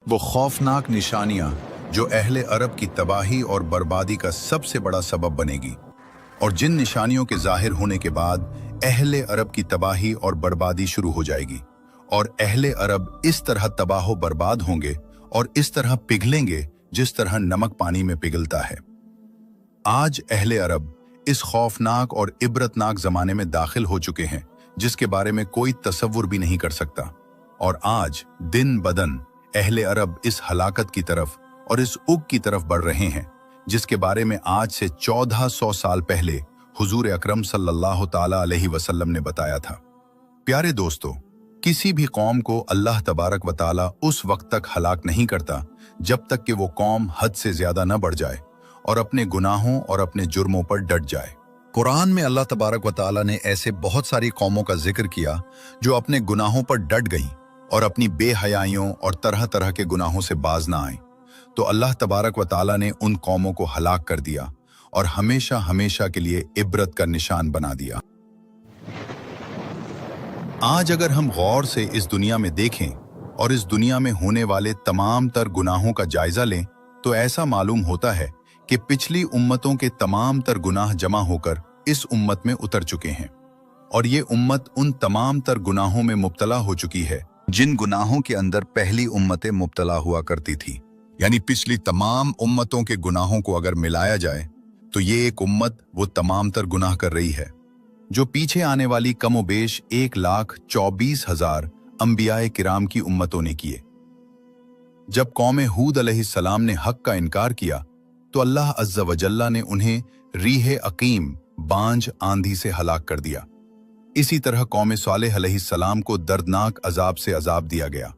वो खौफनाक निशानियां जो अहले अरब की तबाही और बर्बादी का सबसे बड़ा सबब बनेगी, और जिन निशानियों के जाहिर होने के बाद अहले अरब की तबाही और बर्बादी शुरू हो जाएगी और अहले अरब इस तरह तबाह बर्बाद होंगे और इस तरह पिघलेंगे जिस तरह नमक पानी में पिघलता है। आज अहले अरब इस खौफनाक और इबरतनाक जमाने में दाखिल हो चुके हैं जिसके बारे में कोई तसव्वुर भी नहीं कर सकता, और आज दिन बदन अहले अरब इस हलाकत की तरफ और इस उग की तरफ बढ़ रहे हैं जिसके बारे में आज से 1400 साल पहले हुजूर अकरम सल्लल्लाहु ताला अलैहि वसल्लम ने बताया था। प्यारे दोस्तों, किसी भी कौम को अल्लाह तबारक व ताला उस वक्त तक हलाक नहीं करता जब तक कि वो कौम हद से ज्यादा न बढ़ जाए और अपने गुनाहों और अपने जुर्मों पर डट जाए। कुरान में अल्लाह तबारक व ताला ने ऐसे बहुत सारी कौमों का जिक्र किया जो अपने गुनाहों पर डट गईं और अपनी बेहयाइयों और तरह तरह के गुनाहों से बाज ना आए, तो अल्लाह तबारक व ताला ने उन कौमों को हलाक कर दिया और हमेशा हमेशा के लिए इबरत का निशान बना दिया। आज अगर हम गौर से इस दुनिया में देखें और इस दुनिया में होने वाले तमाम तर गुनाहों का जायजा लें तो ऐसा मालूम होता है कि पिछली उम्मतों के तमाम तर गुनाह जमा होकर इस उम्मत में उतर चुके हैं, और ये उम्मत उन तमाम तर गुनाहों में मुब्तला हो चुकी है जिन गुनाहों के अंदर पहली उम्मतें मुब्तला हुआ करती थी। यानी पिछली तमाम उम्मतों के गुनाहों को अगर मिलाया जाए तो ये एक उम्मत वो तमाम तर गुनाह कर रही है जो पीछे आने वाली कमोबेश 1,24,000 अंबियाए किराम की उम्मतों ने किए। जब कौम हूद अलैहिस्सलाम ने हक का इनकार किया तो अल्लाह अज़्ज़ा वजल्ला ने उन्हें रीह अकीम बांझ आंधी से हलाक कर दिया। इसी तरह कौम सालेह अलैहिस्सलाम को दर्दनाक अजाब से अजाब दिया गया,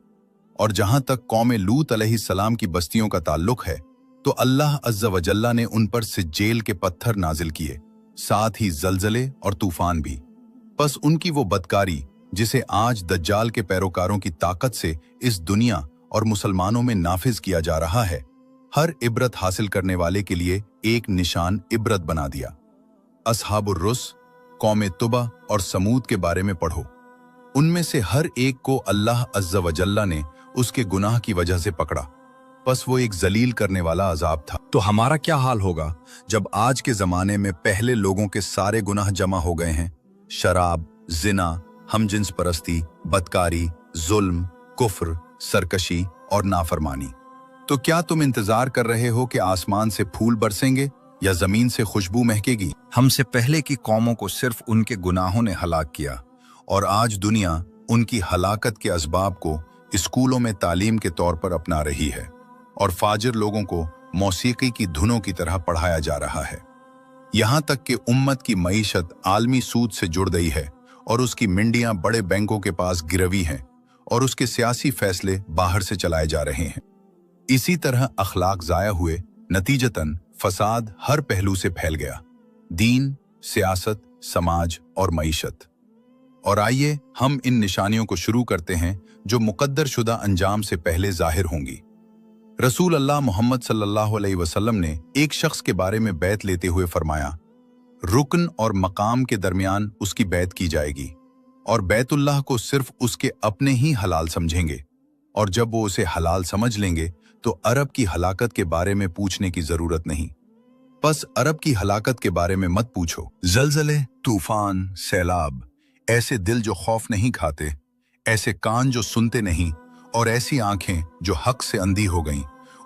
और जहां तक कौम लूत अलैहिस्सलाम की बस्तियों का ताल्लुक है तो अल्लाह अज़्ज़ा वजल्ला ने उन पर सिज्जेल के पत्थर नाजिल किए, साथ ही जलजले और तूफान भी। बस उनकी वो बदकारी जिसे आज दज्जाल के पैरोकारों की ताकत से इस दुनिया और मुसलमानों में नाफिज किया जा रहा है, हर इबरत हासिल करने वाले के लिए एक निशान इबरत बना दिया। असहाबुर रुस, कौम तुबा और समूद के बारे में पढ़ो। उनमें से हर एक को अल्लाह अज़्ज़ा वजल्ला ने उसके गुनाह की वजह से पकड़ा, बस वो एक जलील करने वाला अजाब था। तो हमारा क्या हाल होगा जब आज के जमाने में पहले लोगों के सारे गुनाह जमा हो गए हैं? शराब, जिना, हमजिन्स परस्ती, बदकारी, जुल्म, कुफ्र, सरकशी और नाफरमानी। तो क्या तुम इंतजार कर रहे हो कि आसमान से फूल बरसेंगे या जमीन से खुशबू महकेगी? हमसे पहले की कौमों को सिर्फ उनके गुनाहों ने हलाक किया, और आज दुनिया उनकी हलाकत के असबाब को स्कूलों में तालीम के तौर पर अपना रही है और फाजिर लोगों को मौसीकी की धुनों की तरह पढ़ाया जा रहा है। यहाँ तक कि उम्मत की मईशत आलमी सूद से जुड़ गई है और उसकी मंडियां बड़े बैंकों के पास गिरवी हैं और उसके सियासी फैसले बाहर से चलाए जा रहे हैं। इसी तरह अखलाक जाया हुए, नतीजतन फसाद हर पहलू से फैल गया, दीन, सियासत, समाज और मईशत। और आइए हम इन निशानियों को शुरू करते हैं जो मुकद्दर शुदा अंजाम से पहले जाहिर होंगी। रसूल अल्लाह मोहम्मद सल्लल्लाहु अलैहि वसल्लम ने एक शख्स के बारे में बैत लेते हुए फरमाया, रुकन और मकाम के दरमियान उसकी बैत की जाएगी और बैतुल्लाह को सिर्फ उसके अपने ही हलाल समझेंगे, और जब वो उसे हलाल समझ लेंगे तो अरब की हलाकत के बारे में पूछने की जरूरत नहीं। बस अरब की हलाकत के बारे में मत पूछो। जलजले, तूफान, सैलाब, ऐसे दिल जो खौफ नहीं खाते, ऐसे कान जो सुनते नहीं और ऐसी आंखें जो हक से अंधी हो गईं,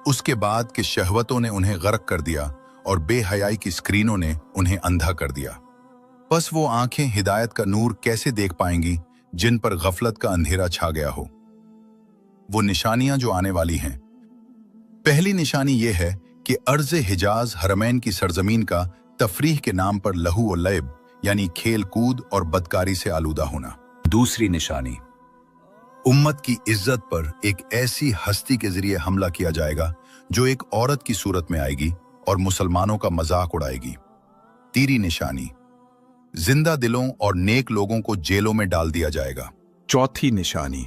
उसके बाद कि शहवतों ने उन्हें गर्क कर दिया और बेहयाई की स्क्रीनों ने उन्हें अंधा कर दिया। बस वो आंखें हिदायत का नूर कैसे देख पाएंगी जिन पर गफलत का अंधेरा छा गया हो। वो निशानियां जो आने वाली हैं, पहली निशानी ये है कि अर्ज़ हिजाज हरमैन की सरजमीन का तफरीह के नाम पर लहू और लैब यानी खेल कूद और बदकारी से आलूदा होना। दूसरी निशानी, उम्मत की इज्जत पर एक ऐसी हस्ती के जरिए हमला किया जाएगा जो एक औरत की सूरत में आएगी और मुसलमानों का मजाक उड़ाएगी। तीसरी निशानी, जिंदा दिलों और नेक लोगों को जेलों में डाल दिया जाएगा। चौथी निशानी,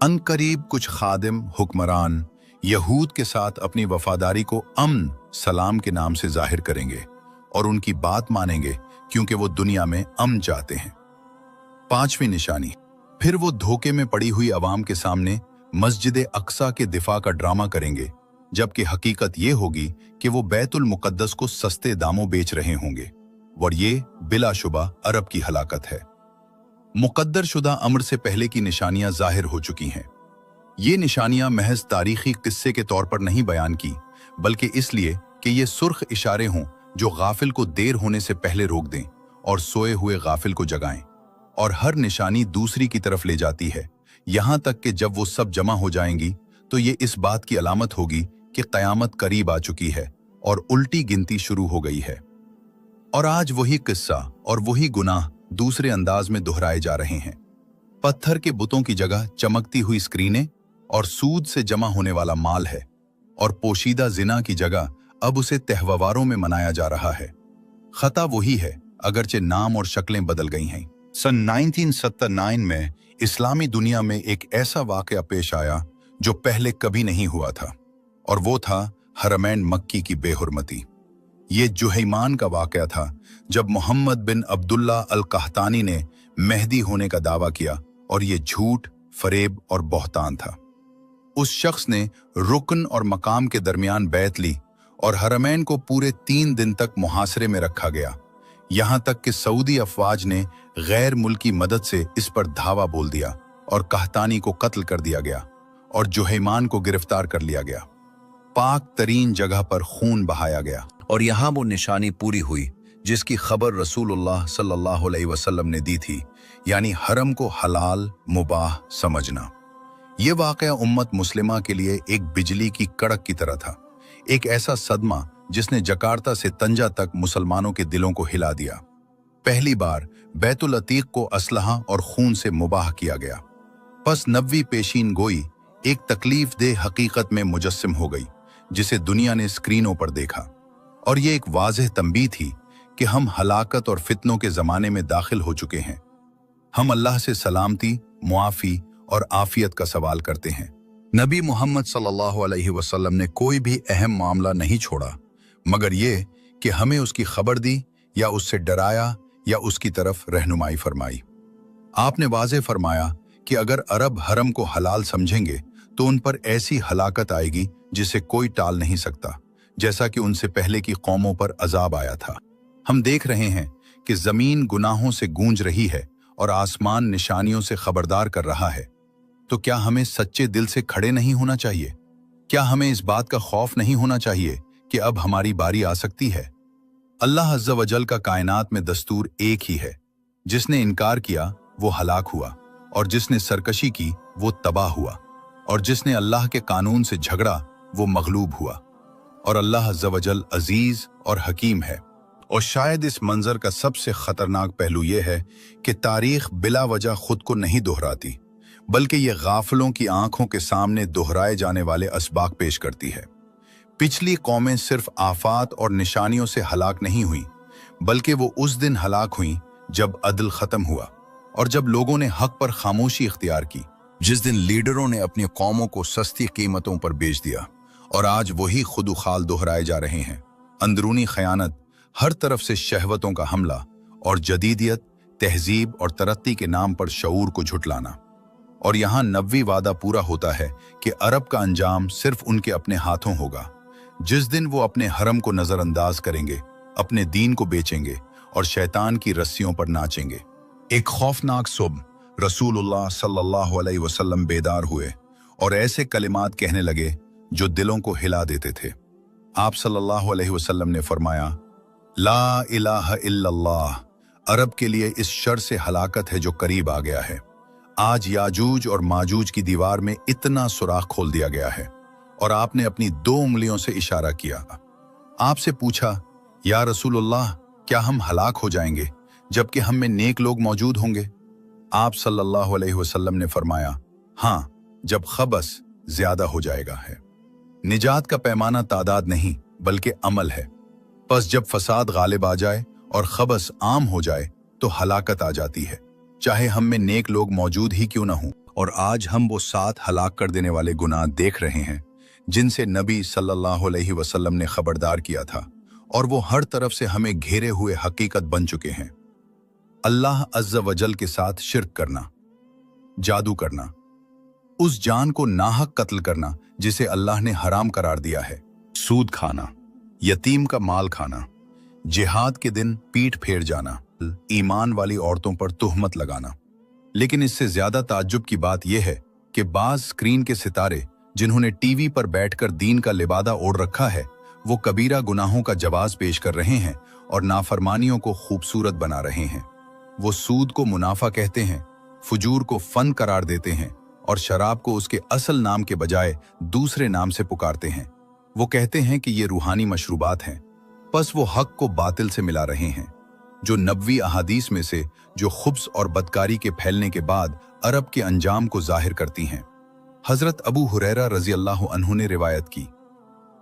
अनकरीब कुछ खादिम हुक्मरान यहूद के साथ अपनी वफादारी को अमन सलाम के नाम से जाहिर करेंगे और उनकी बात मानेंगे क्योंकि वो दुनिया में अमन चाहते हैं। पांचवी निशानी, फिर वो धोखे में पड़ी हुई अवाम के सामने मस्जिद अक्सा के दिफा का ड्रामा करेंगे, जबकि हकीकत ये होगी कि वो बैतुल मुकद्दस को सस्ते दामों बेच रहे होंगे। और ये बिलाशुबा अरब की हलाकत है। मुकद्दर शुदा अम्र से पहले की निशानियां जाहिर हो चुकी हैं। ये निशानियां महज तारीखी किस्से के तौर पर नहीं बयान की, बल्कि इसलिए कि ये सुर्ख इशारे हों जो गाफिल को देर होने से पहले रोक दें और सोए हुए गाफिल को जगाएं। और हर निशानी दूसरी की तरफ ले जाती है, यहां तक कि जब वो सब जमा हो जाएंगी तो ये इस बात की अलामत होगी कि क़यामत करीब आ चुकी है और उल्टी गिनती शुरू हो गई है। और आज वही किस्सा और वही गुनाह दूसरे अंदाज में दोहराए जा रहे हैं। पत्थर के बुतों की जगह चमकती हुई स्क्रीनें और सूद से जमा होने वाला माल है, और पोशीदा जिना की जगह अब उसे त्योहारों में मनाया जा रहा है। खता वही है, अगरचे नाम और शक्लें बदल गई हैं। सन 1979 में इस्लामी दुनिया में एक ऐसा वाकया पेश आया जो पहले कभी नहीं हुआ था, और वो था हरमैन मक्की की बेहुरमती। ये जुहैमान का वाकया था, जब मोहम्मद बिन अब्दुल्ला अल कहतानी ने मेहदी होने का दावा किया, और ये झूठ, फरेब और बहतान था। उस शख्स ने रुकन और मकाम के दरमियान बैत ली, और हरमैन को पूरे 3 दिन तक मुहासरे में रखा गया, यहां तक कि सऊदी अफवाज ने गैर मुल्की मदद से इस पर धावा बोल दिया और कहतानी को कत्ल कर दिया गया और जुहैमान को गिरफ्तार कर लिया गया। पाक तरीन जगह पर खून बहाया गया, और यहाँ वो निशानी पूरी हुई जिसकी खबर रसूलुल्लाह सल्लल्लाहु अलैहि वसल्लम ने दी थी, यानी हरम को हलाल मुबाह समझना। ये वाकया उम्मत मुस्लिमा के लिए एक बिजली की कड़क की तरह था, एक ऐसा सदमा जिसने जकार्ता से तंजा तक मुसलमानों के दिलों को हिला दिया। पहली बार बैतुल अतीक को असलहा और खून से मुबाह किया गया। बस नबवी पेशीन गोई एक तकलीफ दे हकीकत में मुजस्सिम हो गई, जिसे दुनिया ने स्क्रीनों पर देखा, और ये एक वाज़ेह तंबीह थी कि हम हलाकत और फितनों के ज़माने में दाखिल हो चुके हैं। हम अल्लाह से सलामती, मुआफ़ी और आफियत का सवाल करते हैं। नबी मोहम्मद सल्लल्लाहु अलैहि वसल्लम ने कोई भी अहम मामला नहीं छोड़ा, मगर ये कि हमें उसकी खबर दी या उससे डराया या उसकी तरफ रहनुमाई फरमाई। आपने वाज़ेह फरमाया कि अगर अरब हरम को हलाल समझेंगे तो उन पर ऐसी हलाकत आएगी जिसे कोई टाल नहीं सकता, जैसा कि उनसे पहले की कौमों पर अजाब आया था। हम देख रहे हैं कि ज़मीन गुनाहों से गूंज रही है और आसमान निशानियों से खबरदार कर रहा है। तो क्या हमें सच्चे दिल से खड़े नहीं होना चाहिए? क्या हमें इस बात का खौफ नहीं होना चाहिए कि अब हमारी बारी आ सकती है? अल्लाह अज़्ज़ा वजल का कायनात में दस्तूर एक ही है। जिसने इनकार किया वो हलाक हुआ, और जिसने सरकशी की वो तबाह हुआ, और जिसने अल्लाह के कानून से झगड़ा वो मगलूब हुआ। और अल्लाह अज़्ज़ा वजल अजीज और हकीम है। और शायद इस मंजर का सबसे खतरनाक पहलू यह है कि तारीख बिला वजह खुद को नहीं दोहराती, बल्कि ये गाफिलों की आंखों के सामने दोहराए जाने वाले असबाक पेश करती है। पिछली कौमें सिर्फ आफात और निशानियों से हलाक नहीं हुई, बल्कि वो उस दिन हलाक हुई जब अदल खत्म हुआ और जब लोगों ने हक पर खामोशी इख्तियार की, जिस दिन लीडरों ने अपनी कौमों को सस्ती कीमतों पर बेच दिया। और आज वही खुदुखाल दोहराए जा रहे हैं। अंदरूनी खयानत, हर तरफ से शहवतों का हमला, और जदीदियत, तहजीब और तरक्की के नाम पर शऊर को झुटलाना। और यहाँ नबवी वादा पूरा होता है कि अरब का अंजाम सिर्फ उनके अपने हाथों होगा। जिस दिन वो अपने हरम को नजरअंदाज करेंगे, अपने दीन को बेचेंगे और शैतान की रस्सियों पर नाचेंगे। एक खौफनाक सुबह रसूलुल्लाह सल्लल्लाहु अलैहि वसल्लम बेदार हुए और ऐसे कलिमात कहने लगे जो दिलों को हिला देते थे। आप सल्लल्लाहु अलैहि वसल्लम ने फरमाया, ला इलाहा इल्लल्लाह, अरब के लिए इस शर से हलाकत है जो करीब आ गया है। आज याजूज और माजूज की दीवार में इतना सुराख खोल दिया गया है। और आपने अपनी 2 उंगलियों से इशारा किया। आपसे पूछा, या रसूलुल्लाह, क्या हम हलाक हो जाएंगे जबकि हम में नेक लोग मौजूद होंगे? आप सल्लल्लाहु अलैहि वसल्लम ने फरमाया, हाँ, जब खबस ज्यादा हो जाएगा है। निजात का पैमाना तादाद नहीं बल्कि अमल है। बस जब फसाद गालिब आ जाए और खबस आम हो जाए तो हलाकत आ जाती है, चाहे हम में नेक लोग मौजूद ही क्यों ना हों। और आज हम वो 7 हलाक कर देने वाले गुनाह देख रहे हैं जिनसे नबी सल्लल्लाहु अलैहि वसल्लम ने खबरदार किया था, और वो हर तरफ से हमें घेरे हुए हकीकत बन चुके हैं। अल्लाह अज़्ज़ा वजल के साथ शिर्क करना, जादू करना, उस जान को नाहक कत्ल करना जिसे अल्लाह ने हराम करार दिया है, सूद खाना, यतीम का माल खाना, जिहाद के दिन पीठ फेर जाना, ईमान वाली औरतों पर तुहमत लगाना। लेकिन इससे ज्यादा ताज्जुब की बात यह है कि बाज स्क्रीन के सितारे जिन्होंने टीवी पर बैठकर दीन का लिबादा ओढ़ रखा है, वो कबीरा गुनाहों का जवाब पेश कर रहे हैं और नाफरमानियों को खूबसूरत बना रहे हैं। वो सूद को मुनाफा कहते हैं, फजूर को फन करार देते हैं और शराब को उसके असल नाम के बजाय दूसरे नाम से पुकारते हैं। वो कहते हैं कि ये रूहानी मशरूबात हैं, बस वो हक को बातिल से मिला रहे हैं, जो नबवी अहादीस में से जो खुब्स और बदकारी के फैलने के बाद अरब के अंजाम को जाहिर करती हैं। हजरत अबू हुरैरा रजी अल्लाह अन्हु ने रिवायत की,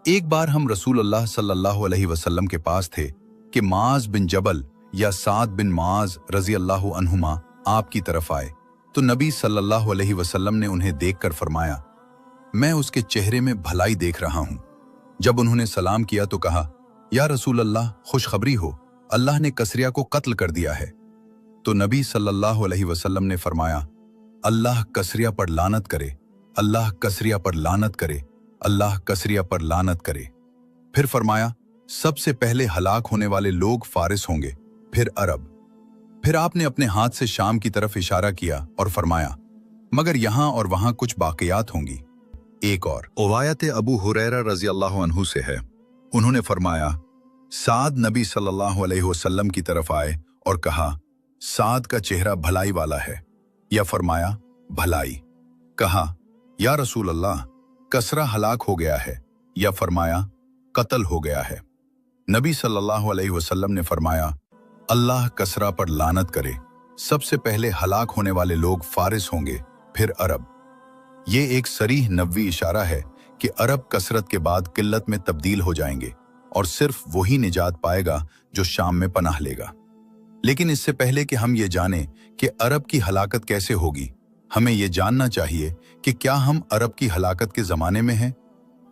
एक बार हम रसूल अल्लाह सल्लल्लाहु अलैहि वसल्लम के पास थे कि माज बिन जबल या साद बिन माज रजी अल्लाह अन्हुमा आपकी तरफ आए, तो नबी सल्लल्लाहु अलैहि वसल्लम ने उन्हें देखकर फरमाया, मैं उसके चेहरे में भलाई देख रहा हूं। जब उन्होंने सलाम किया तो कहा, या रसूल अल्लाह, खुशखबरी हो, अल्लाह ने कसरिया को कत्ल कर दिया है। तो नबी सल्लल्लाहु अलैहि वसल्लम ने फरमाया, अल्लाह कसरिया पर लानत करे, अल्लाह कसरिया पर लानत करे, अल्लाह कसरिया पर लानत करे। फिर फरमाया, सबसे पहले हलाक होने वाले लोग फारिस होंगे, फिर अरब। फिर आपने अपने हाथ से शाम की तरफ इशारा किया और फरमाया, मगर यहां और वहां कुछ बाकियात होंगी। एक और रवायत अबू हुरैरा रजी अल्लाह अन्हु से है, उन्होंने फरमाया, साद नबी सल्लल्लाहु अलैहि वसल्लम की तरफ आए और कहा, साद का चेहरा भलाई वाला है, या फरमाया भलाई। कहा, या रसूल अल्लाह, कसरा हलाक हो गया है, या फरमाया कत्ल हो गया है। नबी सल्लल्लाहु अलैहि वसल्लम ने फरमाया, अल्लाह कसरा पर लानत करे, सबसे पहले हलाक होने वाले लोग फारिस होंगे, फिर अरब। ये एक सरीह नबवी इशारा है कि अरब कसरत के बाद किल्लत में तब्दील हो जाएंगे और सिर्फ वही निजात पाएगा जो शाम में पनाह लेगा। लेकिन इससे पहले कि हम ये जानें कि अरब की हलाकत कैसे होगी, हमें ये जानना चाहिए कि क्या हम अरब की हलाकत के ज़माने में हैं।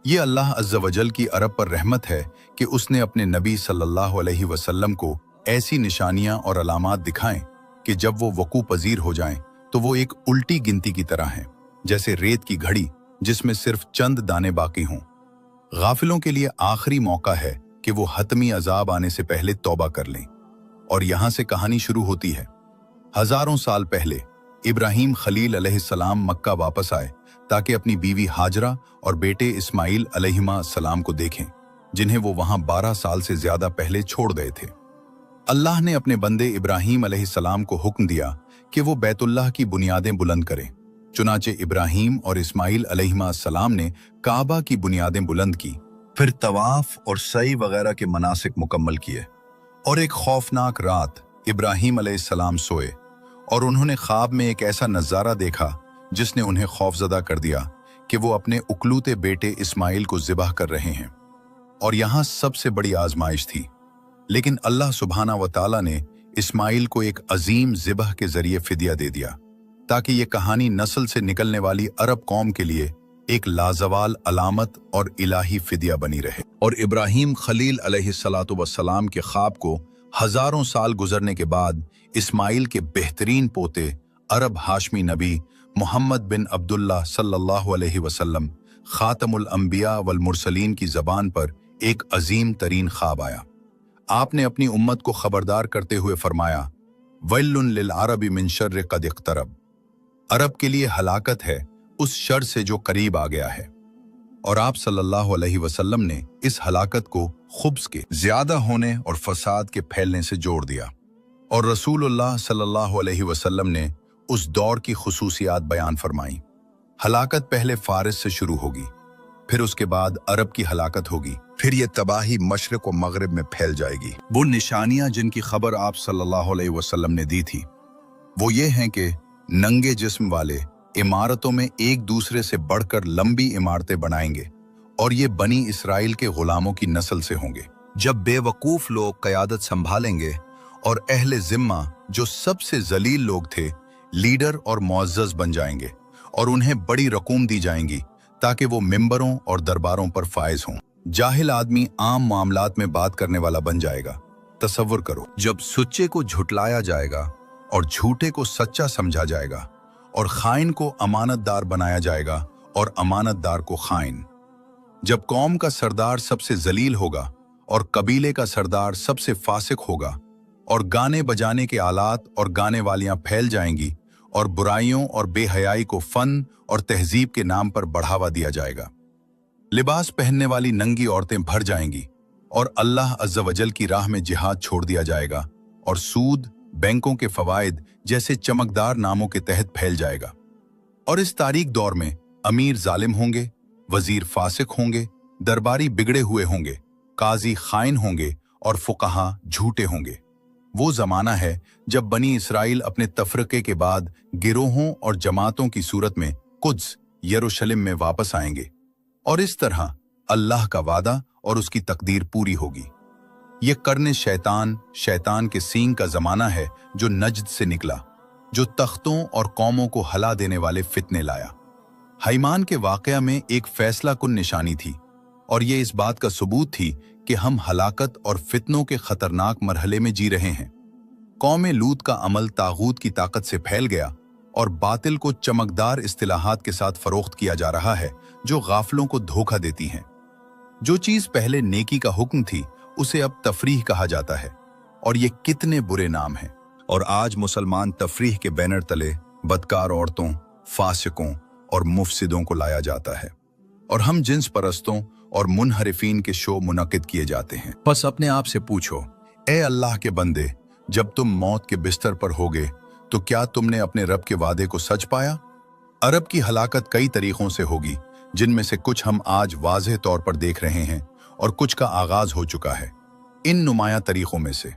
ये अल्लाह अज़्ज़ वजल की अरब पर रहमत है कि उसने अपने नबी सल्लल्लाहु अलैहि वसल्लम को ऐसी निशानियां और अलामात दिखाएं कि जब वो वकू पजीर हो जाएं तो वो एक उल्टी गिनती की तरह हैं, जैसे रेत की घड़ी जिसमें सिर्फ चंद दाने बाकी हों। गाफिलों के लिए आखिरी मौका है कि वो हतमी अजाब आने से पहले तौबा कर लें। और यहां से कहानी शुरू होती है। हजारों साल पहले इब्राहीम खलील अलैहिस्सलाम मक्का वापस आए ताकि अपनी बीवी हाजरा और बेटे इस्माइल अलैहिस्सलाम को देखें, जिन्हें वो वहां 12 साल से ज्यादा पहले छोड़ गए थे। अल्लाह ने अपने बंदे इब्राहीम अलैहिस्सलाम को हुक्म दिया कि वो बैतुल्लाह की बुनियादें बुलंद करें। चुनाचे इब्राहीम और इस्माइल अलैहिस्सलाम ने काबा की बुनियादें बुलंद की, फिर तवाफ और सई वगैरह के मनासिक मुकम्मल किए। और एक खौफनाक रात इब्राहीम अलैहिस्सलाम सोए और उन्होंने ख्वाब में एक ऐसा नज़ारा देखा जिसने उन्हें खौफजदा कर दिया कि वो अपने उकलूते बेटे इस्माइल को ज़िबह कर रहे हैं। और यहाँ सबसे बड़ी आजमाइश थी, लेकिन अल्लाह सुब्हाना व तआला ने इस्माइल को एक अजीम ज़िबह के जरिए फिदिया दे दिया, ताकि ये कहानी नस्ल से निकलने वाली अरब कौम के लिए एक लाजवाल अलामत और इलाही फिदिया बनी रहे। और इब्राहीम खलील अलैहिस्सलातु वस्सलाम के ख्वाब को हजारों साल गुजरने के बाद इस्माइल के बेहतरीन पोते अरब हाशमी नबी मोहम्मद बिन अब्दुल्लाह सल्लल्लाहु अलैहि वसल्लम खातमुल अंबिया वल मुरसलीन की जबान पर एक अजीम तरीन ख्वाब आया। आपने अपनी उम्मत को खबरदार करते हुए फरमाया, वैल्लुन लिल अरबी मिन शर्रि क़द इक़्तरब, अरब के लिए हलाकत है उस शर से जो करीब आ गया है। और आप सल्लल्लाहु अलैहि वसल्लम ने इस हलाकत को खुब्स के ज्यादा होने और फसाद के फैलने से जोड़ दिया। और रसूलुल्लाह सल्लल्लाहु अलैहि वसल्लम ने उस दौर की खुसूसियात बयान फरमाई। हलाकत पहले फारिस से शुरू होगी, फिर उसके बाद अरब की हलाकत होगी, फिर ये तबाही मशरिक व मगरिब में फैल जाएगी। वो निशानियां जिनकी खबर आप सल्लल्लाहु अलैहि वसल्लम ने दी थी वो ये हैं कि नंगे जिस्म वाले इमारतों में एक दूसरे से बढ़कर लंबी इमारतें बनाएंगे और ये बनी इसराइल के गुलामों की नस्ल से होंगे। जब बेवकूफ लोग क़यादत संभालेंगे और अहले जिम्मा जो सबसे जलील लोग थे लीडर और मुअज़्ज़ज़ बन जाएंगे और उन्हें बड़ी रकूम दी जाएंगी ताकि वो मिंबरों और दरबारों पर फायज हों। जाहिल आदमी आम मामलात में बात करने वाला बन जाएगा। तसव्वुर करो, जब सच्चे को झुटलाया जाएगा और झूठे को सच्चा समझा जाएगा और खाइन को अमानतदार बनाया जाएगा और अमानतदार को खाइन। जब कौम का सरदार सबसे जलील होगा और कबीले का सरदार सबसे फासिक होगा और गाने बजाने के आलात और गाने वालियां फैल जाएंगी और बुराइयों और बेहयाई को फन और तहजीब के नाम पर बढ़ावा दिया जाएगा। लिबास पहनने वाली नंगी औरतें भर जाएंगी और अल्लाह अज़्ज़ा वजल की राह में जिहाद छोड़ दिया जाएगा और सूद, बैंकों के फवाइद जैसे चमकदार नामों के तहत फैल जाएगा। और इस तारीख दौर में अमीर जालिम होंगे, वजीर फासिक होंगे, दरबारी बिगड़े हुए होंगे, काजी खाइन होंगे और फुकहा झूठे होंगे। वो जमाना है जब बनी इसराइल अपने तफरके के बाद गिरोहों और जमातों की सूरत में कुद्स यरूशलेम में वापस आएंगे और इस तरह अल्लाह का वादा और उसकी तकदीर पूरी होगी। ये कर्ने शैतान के सींग का जमाना है जो नज्द से निकला, जो तख्तों और कौमों को हला देने वाले फितने लाया। हैमान के वाकया में एक फैसला कुन निशानी थी और ये इस बात का सबूत थी कि हम हलाकत और फितनों के खतरनाक मरहले में जी रहे हैं। कौम लूत का अमल तागूत की ताकत से फैल गया और बातिल को चमकदार इस्तिलाहात के साथ फरोख्त किया जा रहा है जो गाफलों को धोखा देती हैं। जो चीज पहले नेकी का हुक्म थी उसे अब तफरीह कहा जाता है और ये कितने बुरे नाम हैं। और आज मुसलमान तफरीह के बैनर तले बदकार औरतों, फासिकों और मुफसिदों को लाया जाता है और हम जिन्स परस्तों और मुनहरिफीन के शो मुनक्किद किए जाते हैं। बस अपने आप से पूछो, ए अल्लाह के बंदे, जब तुम मौत के बिस्तर पर होगे तो क्या तुमने अपने रब के वादे को सच पाया? अरब की हलाकत कई तरीकों से होगी, जिनमें से कुछ हम आज वाज़ेह तौर पर देख रहे हैं और कुछ का आगाज हो चुका है। इन नुमाया तरीकों में से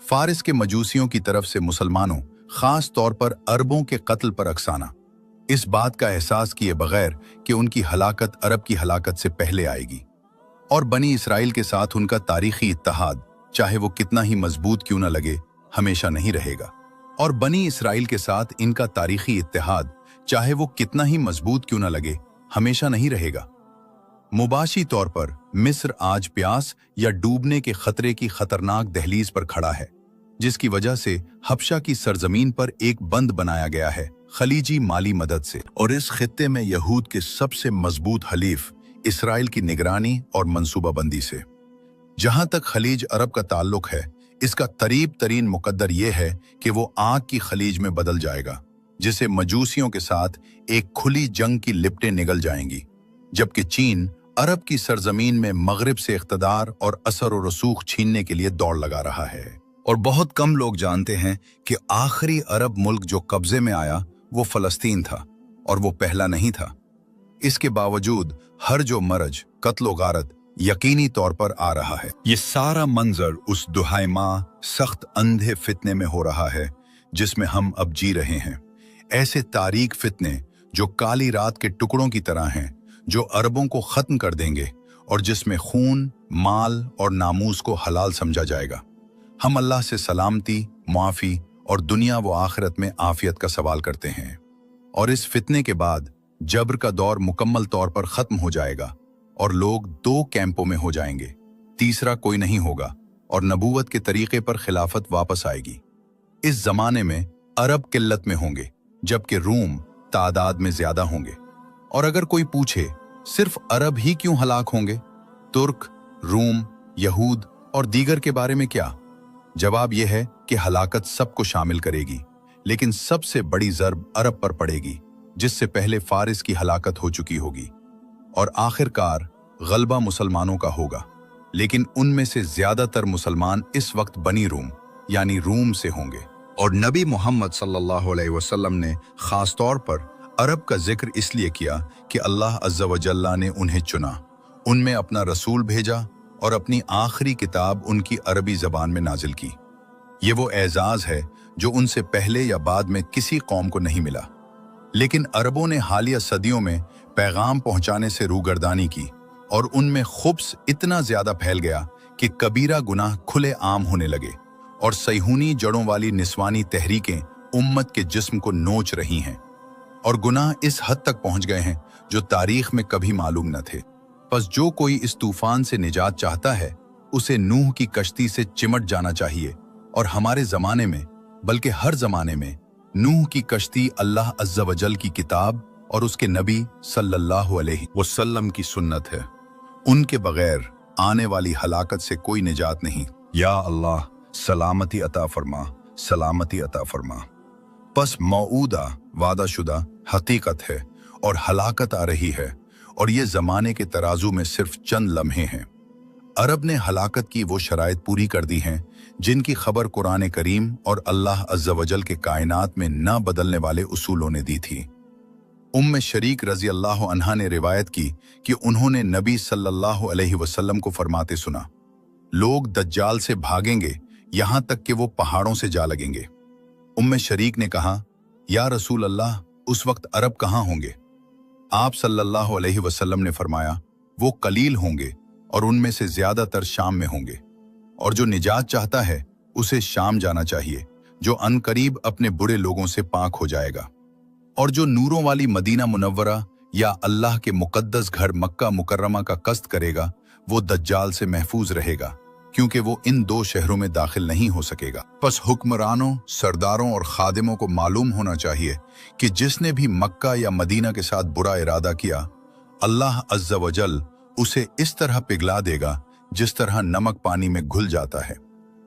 फारिस के मजूसियों की तरफ से मुसलमानों, खास तौर पर अरबों के कत्ल पर अक्साना, इस बात का एहसास किए बगैर कि उनकी हलाकत अरब की हलाकत से पहले आएगी। और बनी इसराइल के साथ उनका तारीखी इत्तेहाद, चाहे वो कितना ही मजबूत क्यों न लगे, हमेशा नहीं रहेगा। और बनी इसराइल के साथ इनका तारीखी इत्तेहाद, चाहे वो कितना ही मजबूत क्यों न लगे, हमेशा नहीं रहेगा। मुबाशी तौर पर मिस्र आज प्यास या डूबने के खतरे की खतरनाक दहलीज पर खड़ा है, जिसकी वजह से हबशा की सरजमीन पर एक बंद बनाया गया है खलीजी माली मदद से। और इस खित्ते में यहूद के सबसे मजबूत हलीफ इसराइल की निगरानी और मंसूबाबंदी से। जहां तक खलीज अरब का ताल्लुक है, इसका करीब तरीन मुकद्दर यह है कि वो आग की खलीज में बदल जाएगा, जिसे मजूसियों के साथ एक खुली जंग की लिपटें निगल जाएंगी। जबकि चीन अरब की सरजमीन में मगरिब से इख्तदार और असर और रसूख छीनने के लिए दौड़ लगा रहा है। और बहुत कम लोग जानते हैं कि आखिरी अरब मुल्क जो कब्जे में आया वो फलस्तीन था, और वो पहला नहीं था। इसके बावजूद हर जो मरज, कत्लो गारत यकीनी तौर पर आ रहा है। ये सारा मंजर उस दुहाई माँ सख्त अंधे फितने में हो रहा है जिसमें हम अब जी रहे हैं। ऐसे तारीक फितने जो काली रात के टुकड़ों की तरह हैं, जो अरबों को खत्म कर देंगे और जिसमें खून, माल और नामूस को हलाल समझा जाएगा। हम अल्लाह से सलामती, मुआफी और दुनिया व आखिरत में आफियत का सवाल करते हैं। और इस फितने के बाद जबर का दौर मुकम्मल तौर पर खत्म हो जाएगा और लोग दो कैंपों में हो जाएंगे, तीसरा कोई नहीं होगा, और नबूवत के तरीके पर खिलाफत वापस आएगी। इस जमाने में अरब किल्लत में होंगे, जबकि रूम तादाद में ज्यादा होंगे। और अगर कोई पूछे सिर्फ अरब ही क्यों हलाक होंगे, तुर्क, रूम, यहूद और दीगर के बारे में क्या? जवाब यह है कि हलाकत सबको शामिल करेगी, लेकिन सबसे बड़ी ज़र्ब अरब पर पड़ेगी, जिससे पहले फारिस की हलाकत हो चुकी होगी। और आखिरकार गलबा मुसलमानों का होगा, लेकिन उनमें से ज्यादातर मुसलमान इस वक्त बनी रूम यानी रूम से होंगे। और नबी मोहम्मद सल्लल्लाहु अलैहि वसल्लम ने खास तौर पर अरब का जिक्र इसलिए किया कि अल्लाह अज़्ज़ा व जल्ला ने उन्हें चुना, उनमें अपना रसूल भेजा और अपनी आखिरी किताब उनकी अरबी ज़बान में नाजिल की। ये वो एजाज़ है जो उनसे पहले या बाद में किसी कौम को नहीं मिला। लेकिन अरबों ने हालिया सदियों में पैगाम पहुंचाने से रूगर्दानी की और उनमें खुब्स इतना ज्यादा फैल गया कि कबीरा गुनाह खुले आम होने लगे और सैहूनी जड़ों वाली निस्वानी तहरीकें उम्मत के जिस्म को नोच रही हैं। और गुनाह इस हद तक पहुंच गए हैं जो तारीख में कभी मालूम न थे। बस जो कोई इस तूफान से निजात चाहता है, उसे नूह की कश्ती से चिमट जाना चाहिए। और हमारे जमाने में, बल्कि हर जमाने में, नूह की कश्ती अल्लाह अज़्ज़ा वजल की किताब और उसके नबी सल्लल्लाहु अलैहि वसल्लम की सुन्नत है। उनके बगैर आने वाली हलाकत से कोई निजात नहीं। या अल्लाह सलामती अता फरमा, सलामती अता फरमा। बस मौऊदा वादाशुदा हकीकत है और हलाकत आ रही है, और ये ज़माने के तराजू में सिर्फ चंद लम्हे हैं। अरब ने हलाकत की वो शराइत पूरी कर दी हैं जिनकी खबर कुरान करीम और अल्लाह अज़्ज़ा वजल के कायनात में न बदलने वाले उसूलों ने दी थी। उम्मे शरीक रज़ी अल्लाह अन्हा ने रिवायत की कि उन्होंने नबी सल्लल्लाहु अलैहि वसल्लम को फरमाते सुना, लोग दज्जाल से भागेंगे यहाँ तक कि वो पहाड़ों से जा लगेंगे। उम्मे शरीक ने कहा, या रसूल अल्लाह, उस वक्त अरब कहाँ होंगे? आप सल्लल्लाहु अलैहि वसल्लम ने फरमाया, वो कलील होंगे और उनमें से ज्यादातर शाम में होंगे, और जो निजात चाहता है उसे शाम जाना चाहिए, जो अनकरीब अपने बुरे लोगों से पाक हो जाएगा। और जो नूरों वाली मदीना मुनव्वरा या अल्लाह के मुकद्दस घर मक्का मुकर्रमा का कस्त करेगा, वो दज्जाल से महफूज रहेगा, क्योंकि वो इन दो शहरों में दाखिल नहीं हो सकेगा। बस हुक्मरानों, सरदारों और खादिमों को मालूम होना चाहिए कि जिसने भी मक्का या मदीना के साथ बुरा इरादा किया, अल्लाह अज़्ज़ा वजल उसे इस तरह पिघला देगा जिस तरह नमक पानी में घुल जाता है।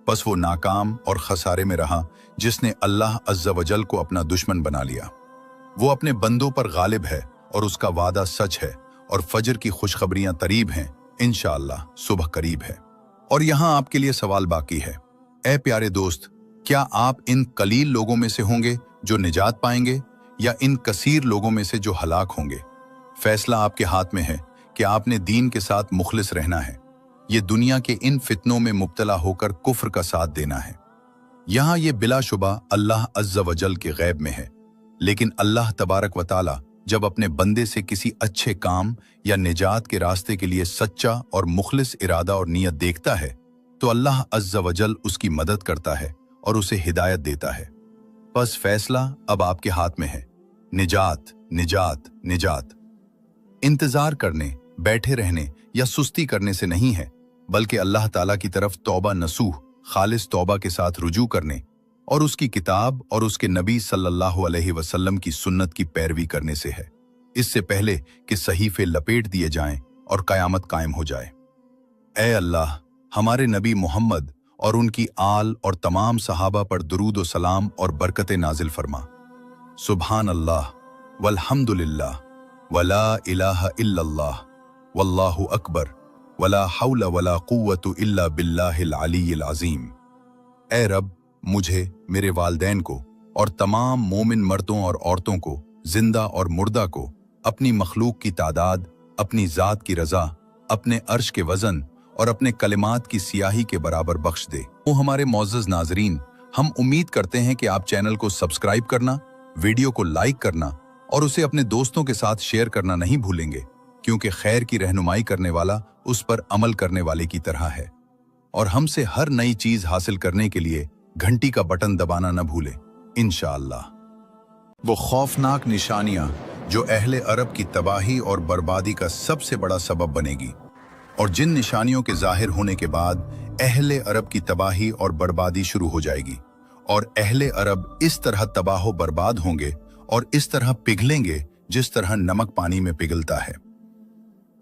बस वो नाकाम और खसारे में रहा जिसने अल्लाह अज़्ज़ा वजल को अपना दुश्मन बना लिया। वो अपने बंदों पर गालिब है और उसका वादा सच है, और फजर की खुशखबरियां तरीब हैं, इंशाअल्लाह सुबह करीब है। और यहाँ आपके लिए सवाल बाकी है। ऐ प्यारे दोस्त, क्या आप इन कलील लोगों में से होंगे जो निजात पाएंगे, या इन कसीर लोगों में से जो हलाक होंगे? फैसला आपके हाथ में है कि आपने दीन के साथ मुखलिस रहना है। ये दुनिया के इन फितनों में मुब्तला होकर कुफ्र का साथ देना है। यहाँ ये बिलाशुबा अल्लाह अज़्ज़ा वजल के गैब में है, लेकिन अल्लाह तबारक व ताला जब अपने बंदे से किसी अच्छे काम या निजात के रास्ते के लिए सच्चा और मुखलिस इरादा और नीयत देखता है, तो अल्लाह अज़्ज़ा वजल उसकी मदद करता है और उसे हिदायत देता है। बस फैसला अब आपके हाथ में है। निजात, निजात, निजात। इंतजार करने, बैठे रहने या सुस्ती करने से नहीं है, बल्कि अल्लाह ताला की तरफ तौबा नसूह, खालिस तौबा के साथ रुजू करने और उसकी किताब और उसके नबी सल्लल्लाहु अलैहि वसल्लम की सुन्नत की पैरवी करने से है, इससे पहले कि सहीफे लपेट दिए जाएं और कयामत कायम हो जाए। ऐ अल्लाह, हमारे नबी मोहम्मद और उनकी आल और तमाम सहाबा पर दुरूद व सलाम और बरकत नाजिल फरमा। सुभान अल्लाह वल्हम्दुलिल्लाह वला इलाहा इल्लल्लाह वल्लाहु अकबर वला हौला वला कुव्वतु इल्ला बिल्लाहिल अलीय्यिल अज़ीम। ऐ रब, मुझे, मेरे वालदैन को और तमाम मोमिन मर्दों और औरतों को, जिंदा और मुर्दा को, अपनी मखलूक की तादाद, अपनी ज़ात की रज़ा, अपने अर्श के वज़न और अपने कलिमात की सियाही के बराबर बख्श दे। वो हमारे मौज़्ज़ज़ नाज़रीन, हम उम्मीद करते हैं कि आप चैनल को सब्सक्राइब करना, वीडियो को लाइक करना और उसे अपने दोस्तों के साथ शेयर करना नहीं भूलेंगे, क्योंकि खैर की रहनुमाई करने वाला उस पर अमल करने वाले की तरह है। और हमसे हर नई चीज हासिल करने के लिए घंटी का बटन दबाना न भूले, इंशाअल्लाह। वो खौफनाक निशानियां जो अहले अरब की तबाही और बर्बादी का सबसे बड़ा सबब बनेगी, और जिन निशानियों के जाहिर होने के बाद अहले अरब की तबाही और बर्बादी शुरू हो जाएगी, और अहले अरब इस तरह तबाह बर्बाद होंगे और इस तरह पिघलेंगे जिस तरह नमक पानी में पिघलता है।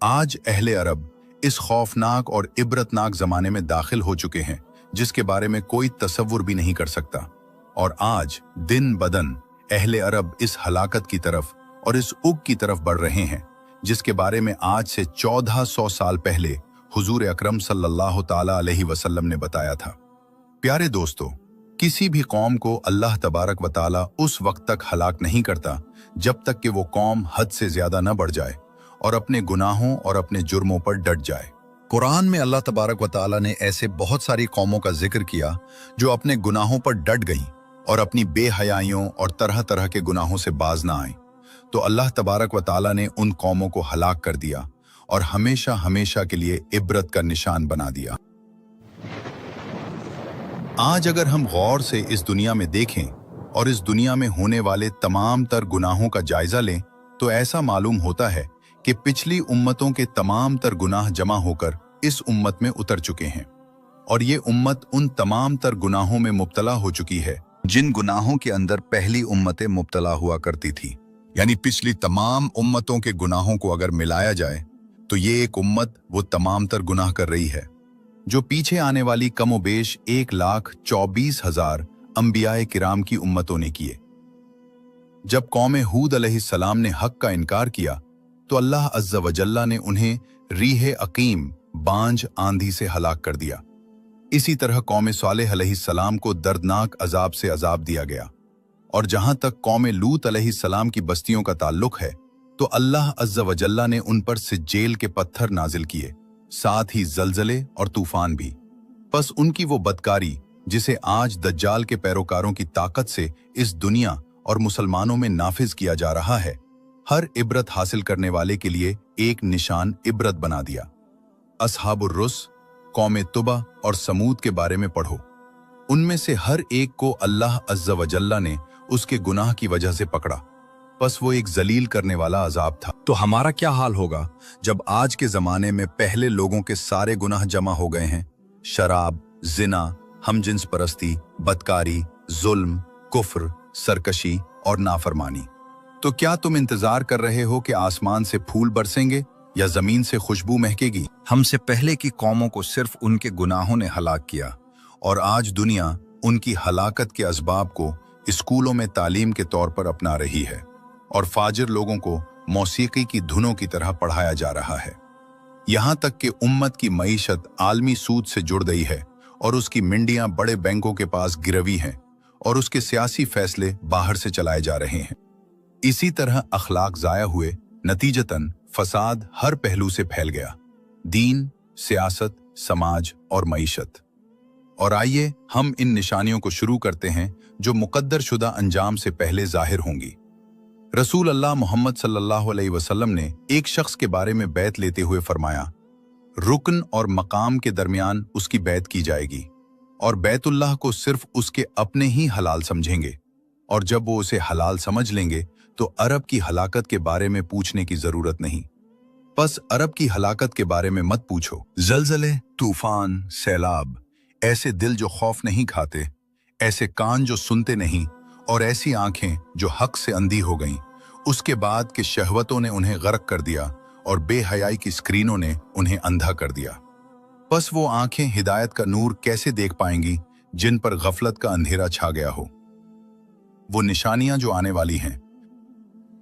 आज अहले अरब इस खौफनाक और इबरतनाक जमाने में दाखिल हो चुके हैं जिसके बारे में कोई तसव्वुर भी नहीं कर सकता, और आज दिन बदन अहले अरब इस हलाकत की तरफ और इस उग की तरफ बढ़ रहे हैं जिसके बारे में आज से 1400 साल पहले हुजूर अकरम सल्लल्लाहु ताला अलैहि वसल्लम ने बताया था। प्यारे दोस्तों, किसी भी कौम को अल्लाह तबारक व ताला उस वक्त तक हलाक नहीं करता जब तक कि वो कौम हद से ज्यादा न बढ़ जाए और अपने गुनाहों और अपने जुर्मों पर डट जाए। कुरान में अल्लाह तबारक व ताला ने ऐसे बहुत सारी कौमों का जिक्र किया जो अपने गुनाहों पर डट गईं और अपनी बेहयाइयों और तरह तरह के गुनाहों से बाज ना आईं, तो अल्लाह तबारक व ताला ने उन कौमों को हलाक कर दिया और हमेशा हमेशा के लिए इबरत का निशान बना दिया। आज अगर हम गौर से इस दुनिया में देखें और इस दुनिया में होने वाले तमाम तर गुनाहों का जायजा लें, तो ऐसा मालूम होता है कि पिछली उम्मतों के तमाम तर गुनाह जमा होकर इस उम्मत में उतर चुके हैं, और ये उम्मत उन तमाम तर गुनाहों में मुब्तला हो चुकी है जिन गुनाहों के अंदर पहली उम्मतें मुब्तला हुआ करती थी। यानी पिछली तमाम उम्मतों के गुनाहों को अगर मिलाया जाए तो ये एक उम्मत वो तमाम तर गुनाह कर रही है जो पीछे आने वाली कमोबेश 1,24,000 अंबियाए किराम की उम्मतों ने किए। जब कौम हूद अलैहिस्सलाम ने हक का इनकार किया तो अल्लाह अज़्ज़ा वजल्ला ने उन्हें रीह अकीम बांझ आंधी से हलाक कर दिया। इसी तरह कौम सालेह अलैहिस्सलाम को दर्दनाक अजाब से अजाब दिया गया। और जहां तक कौम लूत अलैहिस्सलाम की बस्तियों का ताल्लुक है तो अल्लाह अज़्ज़ा वजल्ला ने उन पर सिज्जेल के पत्थर नाजिल किए, साथ ही जलजले और तूफान भी। बस उनकी वो बदकारी जिसे आज दज्जाल के पैरोकारों की ताकत से इस दुनिया और मुसलमानों में नाफिज किया जा रहा है, हर इबरत हासिल करने वाले के लिए एक निशान इबरत बना दिया। असहाबुर रुस, कौम तुबा और समूद के बारे में पढ़ो। उनमें से हर एक को अल्लाह अज़्ज़ा वजल्ला ने उसके गुनाह की वजह से पकड़ा, बस वो एक जलील करने वाला अजाब था। तो हमारा क्या हाल होगा जब आज के जमाने में पहले लोगों के सारे गुनाह जमा हो गए हैं? शराब, जिना, हमजिन्स परस्ती, बदकारी, जुल्म, कुफ्र, सरकशी और नाफरमानी। तो क्या तुम इंतजार कर रहे हो कि आसमान से फूल बरसेंगे या जमीन से खुशबू महकेगी? हमसे पहले की कौमों को सिर्फ उनके गुनाहों ने हलाक किया और आज दुनिया उनकी हलाकत के असबाब को स्कूलों में तालीम के तौर पर अपना रही है और फाजिर लोगों को मौसीकी की धुनों की तरह पढ़ाया जा रहा है। यहाँ तक कि उम्मत की मईशत आलमी सूद से जुड़ गई है और उसकी मंडियां बड़े बैंकों के पास गिरवी हैं और उसके सियासी फैसले बाहर से चलाए जा रहे हैं। इसी तरह अखलाक जाया हुए, नतीजतन फसाद हर पहलू से फैल गया, दीन, सियासत, समाज और मईशत। और आइए हम इन निशानियों को शुरू करते हैं जो मुकद्दर शुदा अंजाम से पहले जाहिर होंगी। रसूल अल्लाह मोहम्मद सल्लल्लाहु अलैहि वसल्लम ने एक शख्स के बारे में बैत लेते हुए फरमाया, रुकन और मकाम के दरमियान उसकी बैत की जाएगी और बैतुल्लाह को सिर्फ उसके अपने ही हलाल समझेंगे, और जब वो उसे हलाल समझ लेंगे तो अरब की हलाकत के बारे में पूछने की जरूरत नहीं। बस अरब की हलाकत के बारे में मत पूछो। जलजले, तूफान, सैलाब, ऐसे दिल जो खौफ नहीं खाते, ऐसे कान जो सुनते नहीं और ऐसी आंखें जो हक से अंधी हो गईं, उसके बाद कि शहवतों ने उन्हें गर्क कर दिया और बेहयाई की स्क्रीनों ने उन्हें अंधा कर दिया। बस वो आंखें हिदायत का नूर कैसे देख पाएंगी जिन पर गफलत का अंधेरा छा गया हो। वो निशानियां जो आने वाली हैं,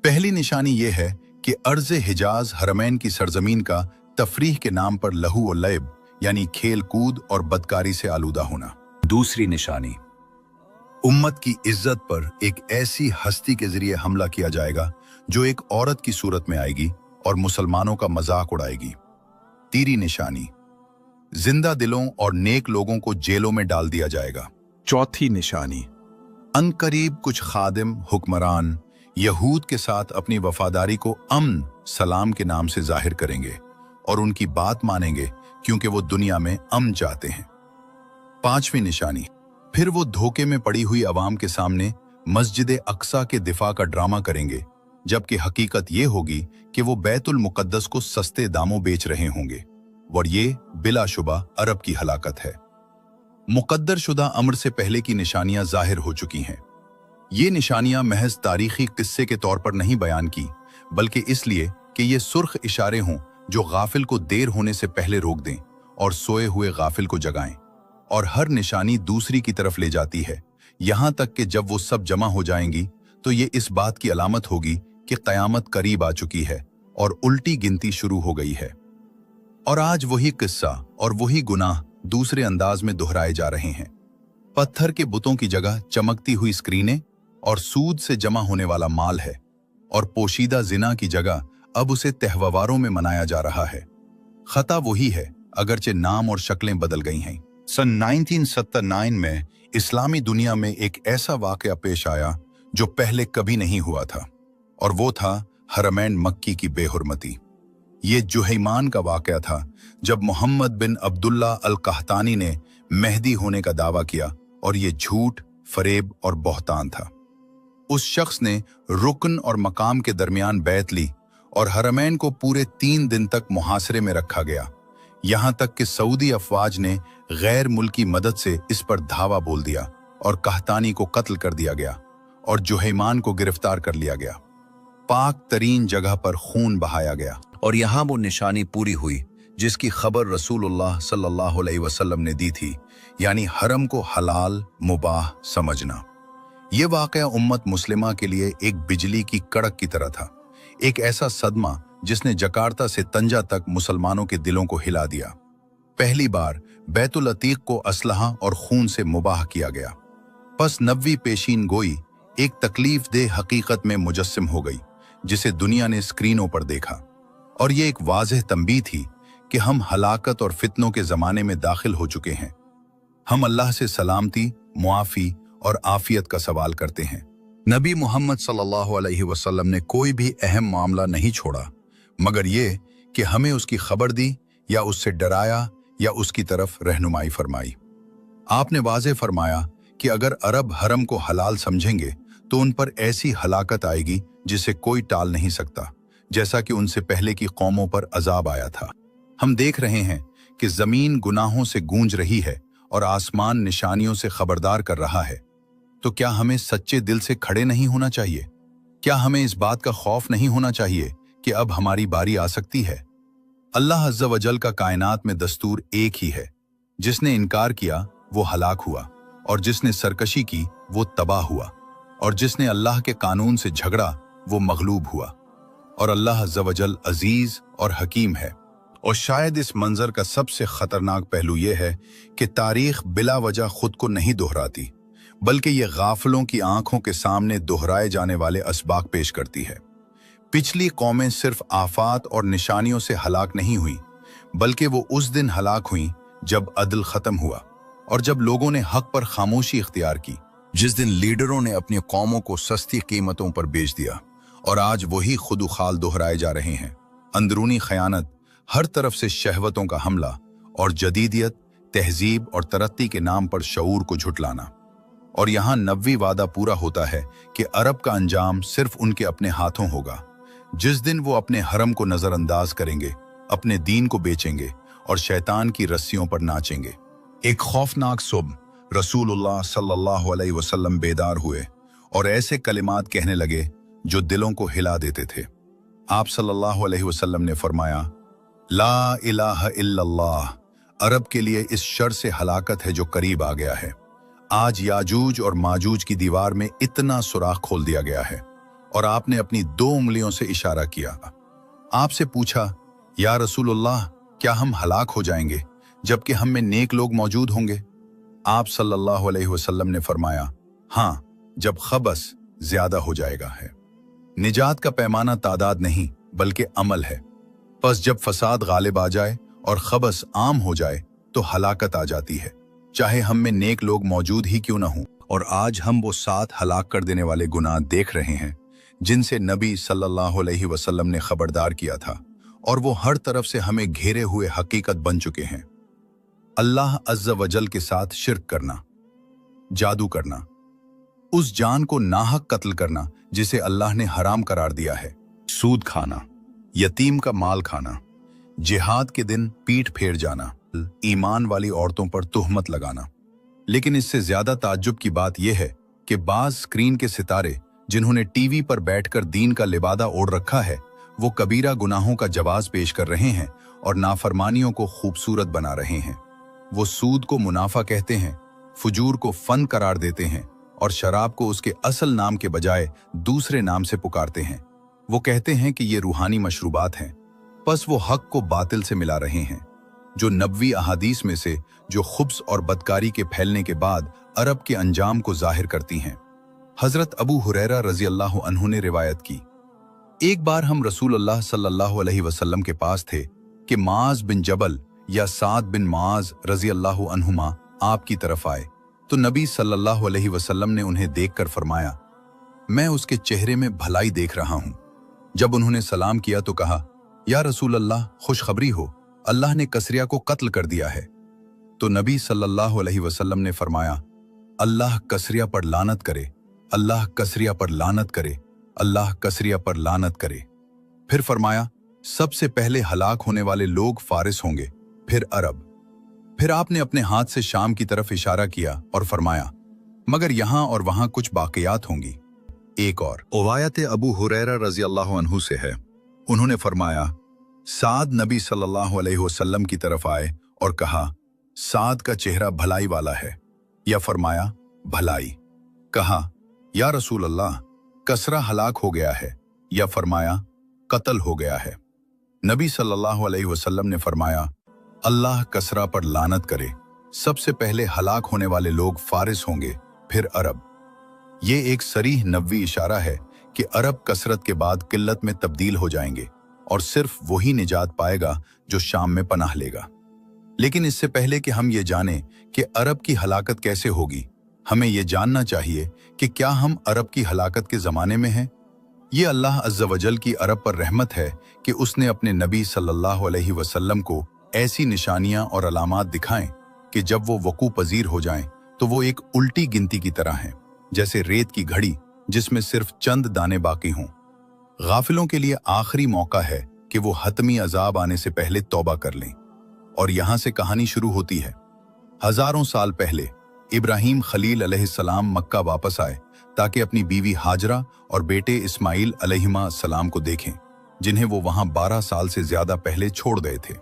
पहली निशानी ये है कि अर्ज़ हिजाज हरमैन की सरजमीन का तफरीह के नाम पर लहू और लैब यानी खेल कूद और बदकारी से आलूदा होना। दूसरी निशानी, उम्मत की इज्जत पर एक ऐसी हस्ती के जरिए हमला किया जाएगा जो एक औरत की सूरत में आएगी और मुसलमानों का मजाक उड़ाएगी। तीसरी निशानी, जिंदा दिलों और नेक लोगों को जेलों में डाल दिया जाएगा। चौथी निशानी, अनकरीब कुछ खादिम हुक्मरान यहूद के साथ अपनी वफादारी को अमन सलाम के नाम से जाहिर करेंगे और उनकी बात मानेंगे क्योंकि वो दुनिया में अमन चाहते हैं। पांचवी निशानी, फिर वो धोखे में पड़ी हुई अवाम के सामने मस्जिद अक्सा के दिफा का ड्रामा करेंगे, जबकि हकीकत ये होगी कि वो बैतुल मुकद्दस को सस्ते दामों बेच रहे होंगे, और ये बिलाशुबा अरब की हलाकत है। मुकद्दर शुदा अम्र से पहले की निशानियां जाहिर हो चुकी हैं। ये निशानियां महज तारीखी किस्से के तौर पर नहीं बयान की, बल्कि इसलिए कि ये सुर्ख इशारे हों जो गाफिल को देर होने से पहले रोक दें और सोए हुए गाफिल को जगाएं। और हर निशानी दूसरी की तरफ ले जाती है, यहां तक कि जब वो सब जमा हो जाएंगी तो ये इस बात की अलामत होगी कि क़यामत करीब आ चुकी है और उल्टी गिनती शुरू हो गई है। और आज वही किस्सा और वही गुनाह दूसरे अंदाज में दोहराए जा रहे हैं। पत्थर के बुतों की जगह चमकती हुई स्क्रीनें और सूद से जमा होने वाला माल है, और पोशीदा जिना की जगह अब उसे तहवारों में मनाया जा रहा है। खता वही है, अगरचे नाम और शक्लें बदल गई हैं। सन 1979 में इस्लामी दुनिया में एक ऐसा वाक़या पेश आया जो पहले कभी नहीं हुआ था, और वो था हरमैन मक्की की बेहुरमती। ये जुहैमान का वाक़या था जब मोहम्मद बिन अब्दुल्ला अल कहतानी ने मेहदी होने का दावा किया, और ये झूठ, फरेब और बहतान था। उस शख्स ने रुकन और मकाम के दरमियान बैत ली और हरमैन को पूरे 3 दिन तक मुहासरे में रखा गया, यहाँ तक कि सऊदी अफवाज ने गैर मुल्की मदद से इस पर धावा बोल दिया और कहतानी को कत्ल कर दिया गया और जुहैमान को गिरफ्तार कर लिया गया। पाक तरीन जगह पर खून बहाया गया। और यहाँ वो निशानी पूरी हुई जिसकी खबर रसूलुल्लाह सल्लल्लाहु अलैहि वसल्लम ने दी थी, यानी हरम को हलाल मुबाह समझना। ये वाक़या उम्मत मुस्लिमा के लिए एक बिजली की कड़क की तरह था, एक ऐसा सदमा जिसने जकार्ता से तंजा तक मुसलमानों के दिलों को हिला दिया। पहली बार बैतुल अतीक को असलहा और खून से मुबाह किया गया। बस नबवी पेशीन गोई एक तकलीफ दे हकीकत में मुजस्सिम हो गई जिसे दुनिया ने स्क्रीनों पर देखा, और ये एक वाज़ेह तंबीह थी कि हम हलाकत और फितनों के ज़माने में दाखिल हो चुके हैं। हम अल्लाह से सलामती, मुआफ़ी और आफियत का सवाल करते हैं। नबी मोहम्मद सल्लल्लाहु अलैहि वसल्लम ने कोई भी अहम मामला नहीं छोड़ा मगर ये कि हमें उसकी खबर दी या उससे डराया या उसकी तरफ रहनुमाई फरमाई। आपने वाज़ेह फरमाया कि अगर अरब हरम को हलाल समझेंगे तो उन पर ऐसी हलाकत आएगी जिसे कोई टाल नहीं सकता, जैसा कि उनसे पहले की कौमों पर अजाब आया था। हम देख रहे हैं कि जमीन गुनाहों से गूंज रही है और आसमान निशानियों से खबरदार कर रहा है। तो क्या हमें सच्चे दिल से खड़े नहीं होना चाहिए? क्या हमें इस बात का खौफ नहीं होना चाहिए कि अब हमारी बारी आ सकती है? अल्लाह अज़्ज़ा वजल का कायनात में दस्तूर एक ही है। जिसने इनकार किया वो हलाक हुआ, और जिसने सरकशी की वो तबाह हुआ, और जिसने अल्लाह के कानून से झगड़ा वो मगलूब हुआ। और अल्लाह अज़्ज़ा वजल अजीज और हकीम है। और शायद इस मंजर का सबसे खतरनाक पहलू यह है कि तारीख बिला वजह खुद को नहीं दोहराती, बल्कि ये गाफिलों की आंखों के सामने दोहराए जाने वाले असबाक पेश करती है। पिछली कौमें सिर्फ आफात और निशानियों से हलाक नहीं हुई, बल्कि वो उस दिन हलाक हुई जब अदल खत्म हुआ और जब लोगों ने हक पर खामोशी इख्तियार की, जिस दिन लीडरों ने अपनी कौमों को सस्ती कीमतों पर बेच दिया। और आज वही खुदुखाल दोहराए जा रहे हैं। अंदरूनी खयानत, हर तरफ से शहवतों का हमला और जदीदियत, तहजीब और तरक्की के नाम पर शऊर को झुटलाना। और यहाँ नबवी वादा पूरा होता है कि अरब का अंजाम सिर्फ उनके अपने हाथों होगा। जिस दिन वो अपने हरम को नजरअंदाज करेंगे, अपने दीन को बेचेंगे और शैतान की रस्सियों पर नाचेंगे। एक खौफनाक सुबह रसूलुल्लाह सल्लल्लाहु अलैहि वसल्लम बेदार हुए और ऐसे कलिमात कहने लगे जो दिलों को हिला देते थे। आप सल्लल्लाहु अलैहि वसल्लम ने फरमाया, ला इलाहा इल्लल्लाह, अरब के लिए इस शर से हलाकत है जो करीब आ गया है। आज याजूज और माजूज की दीवार में इतना सुराख खोल दिया गया है। और आपने अपनी 2 उंगलियों से इशारा किया। आपसे पूछा, या रसूलुल्लाह, क्या हम हलाक हो जाएंगे जबकि हम में नेक लोग मौजूद होंगे? आप सल्लल्लाहु अलैहि वसल्लम ने फरमाया, हाँ, जब खबस ज्यादा हो जाएगा है। निजात का पैमाना तादाद नहीं बल्कि अमल है। बस जब फसाद गालिब आ जाए और खबस आम हो जाए तो हलाकत आ जाती है, चाहे हम में नेक लोग मौजूद ही क्यों न हों। और आज हम वो 7 हलाक कर देने वाले गुनाह देख रहे हैं जिनसे नबी सल्लल्लाहु अलैहि वसल्लम ने खबरदार किया था, और वो हर तरफ से हमें घेरे हुए हकीकत बन चुके हैं। अल्लाह अज़्ज़ा वजल के साथ शिर्क करना, जादू करना, उस जान को नाहक कत्ल करना जिसे अल्लाह ने हराम करार दिया है, सूद खाना, यतीम का माल खाना, जिहाद के दिन पीठ फेर जाना, ईमान वाली औरतों पर तुहमत लगाना। लेकिन इससे ज्यादा ताज्जुब की बात यह है कि बाज स्क्रीन के सितारे जिन्होंने टीवी पर बैठकर दीन का लिबादा ओढ़ रखा है, वो कबीरा गुनाहों का जवाज पेश कर रहे हैं और नाफरमानियों को खूबसूरत बना रहे हैं। वो सूद को मुनाफा कहते हैं, फुजूर को फन करार देते हैं और शराब को उसके असल नाम के बजाय दूसरे नाम से पुकारते हैं। वो कहते हैं कि ये रूहानी मशरूबात हैं, बस वो हक को बातिल से मिला रहे हैं। जो नबवी अहादीस में से जो खुब्स और बदकारी के फैलने के बाद अरब के अंजाम को जाहिर करती हैं। हजरत अबू हुरैरा रजी अल्लाह अन्हु ने रिवायत की, एक बार हम रसूलुल्लाह सल्लल्लाहु अलैहि वसल्लम के पास थे कि माज बिन जबल या साद बिन माज रजी अल्लाह अन्हुमा आपकी तरफ आए, तो नबी सल्लल्लाहु अलैहि वसल्लम ने उन्हें देखकर फरमाया, मैं उसके चेहरे में भलाई देख रहा हूं। जब उन्होंने सलाम किया तो कहा, या रसूल अल्लाह, खुशखबरी हो, अल्लाह ने कसरिया को कत्ल कर दिया है। तो नबी सल्लल्लाहु अलैहि वसल्लम ने फरमाया, अल्लाह कसरिया पर लानत करे, अल्लाह कसरिया पर लानत करे, अल्लाह कसरिया पर लानत करे। फिर फरमाया, सबसे पहले हलाक होने वाले लोग फारिस होंगे, फिर अरब। फिर आपने अपने हाथ से शाम की तरफ इशारा किया और फरमाया, मगर यहाँ और वहाँ कुछ बाक़ियात होंगी। एक और रवायत अबू हुरैरा रज़ी अल्लाह अन्हु से है, उन्होंने फरमाया, साद नबी सल्लल्लाहु अलैहि वसल्लम की तरफ आए और कहा, साद का चेहरा भलाई वाला है, या फरमाया भलाई। कहा, या रसूल अल्लाह, कसरा हलाक हो गया है, या फरमाया कत्ल हो गया है। नबी सल्लल्लाहु अलैहि वसल्लम ने फरमाया, अल्लाह कसरा पर लानत करे, सबसे पहले हलाक होने वाले लोग फारिस होंगे, फिर अरब। ये एक सरीह नबवी इशारा है कि अरब कसरत के बाद किल्लत में तब्दील हो जाएंगे और सिर्फ वही निजात पाएगा जो शाम में पनाह लेगा। लेकिन इससे पहले कि हम ये जानें कि अरब की हलाकत कैसे होगी, हमें ये जानना चाहिए कि क्या हम अरब की हलाकत के ज़माने में हैं। ये अल्लाह अज़्ज़ा वजल की अरब पर रहमत है कि उसने अपने नबी सल्लल्लाहु अलैहि वसल्लम को ऐसी निशानियां और अलामात दिखाएं कि जब वो वकू पजीर हो जाएं तो वो एक उल्टी गिनती की तरह हैं, जैसे रेत की घड़ी जिसमें सिर्फ चंद दाने बाकी हों। गाफिलों के लिए आखिरी मौका है कि वो हतमी अजाब आने से पहले तौबा कर लें। और यहाँ से कहानी शुरू होती है। हजारों साल पहले इब्राहीम खलील अलैहिस्सलाम मक्का वापस आए ताकि अपनी बीवी हाजरा और बेटे इस्माइल अलैहिस्सलाम को देखें, जिन्हें वो वहां 12 साल से ज्यादा पहले छोड़ गए थे।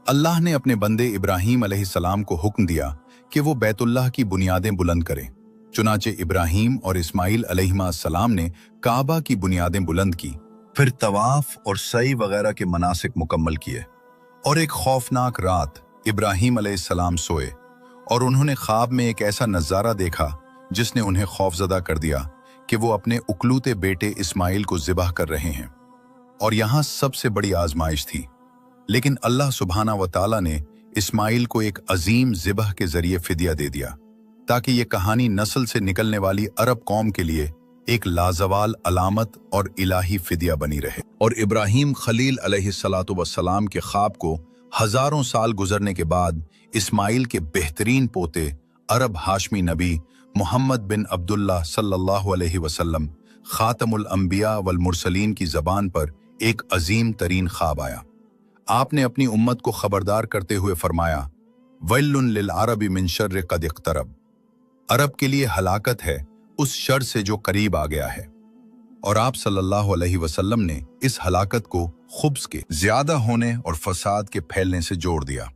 अल्लाह ने अपने बंदे इब्राहीम अलैहिस्सलाम को हुक्म दिया कि वो बैतुल्लाह की बुनियादें बुलंद करें। चुनाचे इब्राहीम और इस्माइल अलैहिस्सलाम ने काबा की बुनियादें बुलंद की, फिर तवाफ और सई वगैरह के मनासिक मुकम्मल किए। और एक खौफनाक रात इब्राहीम अलैहिस्सलाम सोए और उन्होंने ख्वाब में एक ऐसा नज़ारा देखा जिसने उन्हें खौफजदा कर दिया कि वो अपने उकलूते बेटे इस्माइल को ज़िबह कर रहे हैं। और यहाँ सबसे बड़ी आजमाइश थी, लेकिन अल्लाह सुब्हाना व तआला ने इस्माइल को एक अजीम ज़िबह के जरिए फिदिया दे दिया, ताकि ये कहानी नस्ल से निकलने वाली अरब कौम के लिए एक लाजवाल अलामत और इलाही फिदिया बनी रहे। और इब्राहीम खलील अलैहिस्सलातु वस्सलाम के ख्वाब को हजारों साल गुजरने के बाद इस्माइल के बेहतरीन पोते अरब हाशमी नबी मोहम्मद बिन अब्दुल्लाह सल्लल्लाहु अलैहि वसल्लम खातमुल अंबिया वल मुरसलीन की जबान पर एक अजीम तरीन ख्वाब आया। आपने अपनी उम्मत को खबरदार करते हुए फरमाया, वैल्लुन लिल अरबी मिन शर्रि क़द इक़्तरब, अरब के लिए हलाकत है उस शर से जो करीब आ गया है। और आप सल्लल्लाहु अलैहि वसल्लम ने इस हलाकत को खुब्स के ज्यादा होने और फसाद के फैलने से जोड़ दिया।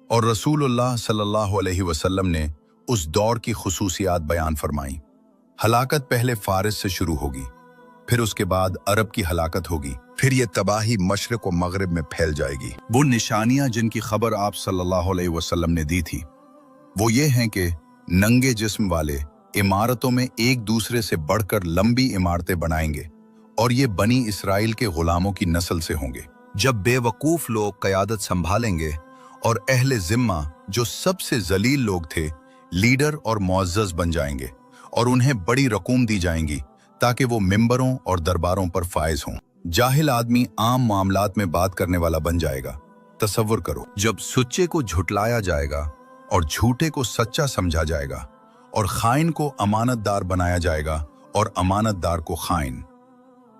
और रसूलुल्लाह सल्लल्लाहु अलैहि वसल्लम ने उस दौर की खुसूसियात बयान फरमाई। हलाकत पहले फारिस से शुरू होगी, फिर उसके बाद अरब की हलाकत होगी, फिर ये तबाही मशरिक व मगरिब में फैल जाएगी। वो निशानियां जिनकी खबर आप सल्लल्लाहु अलैहि वसल्लम ने दी थी वो ये हैं कि नंगे जिस्म वाले इमारतों में एक दूसरे से बढ़कर लंबी इमारतें बनाएंगे, और ये बनी इसराइल के गुलामों की नस्ल से होंगे। जब बेवकूफ लोग क़यादत संभालेंगे और अहले जिम्मा जो सबसे जलील लोग थे लीडर और मुअज़्ज़ज़ बन जाएंगे, और उन्हें बड़ी रकूम दी जाएंगी ताकि वो मिंबरों और दरबारों पर फायज हों। जाहिल आदमी आम मामलात में बात करने वाला बन जाएगा। तसव्वुर करो, जब सच्चे को झुटलाया जाएगा और झूठे को सच्चा समझा जाएगा, और खाइन को अमानतदार बनाया जाएगा और अमानतदार को खाइन।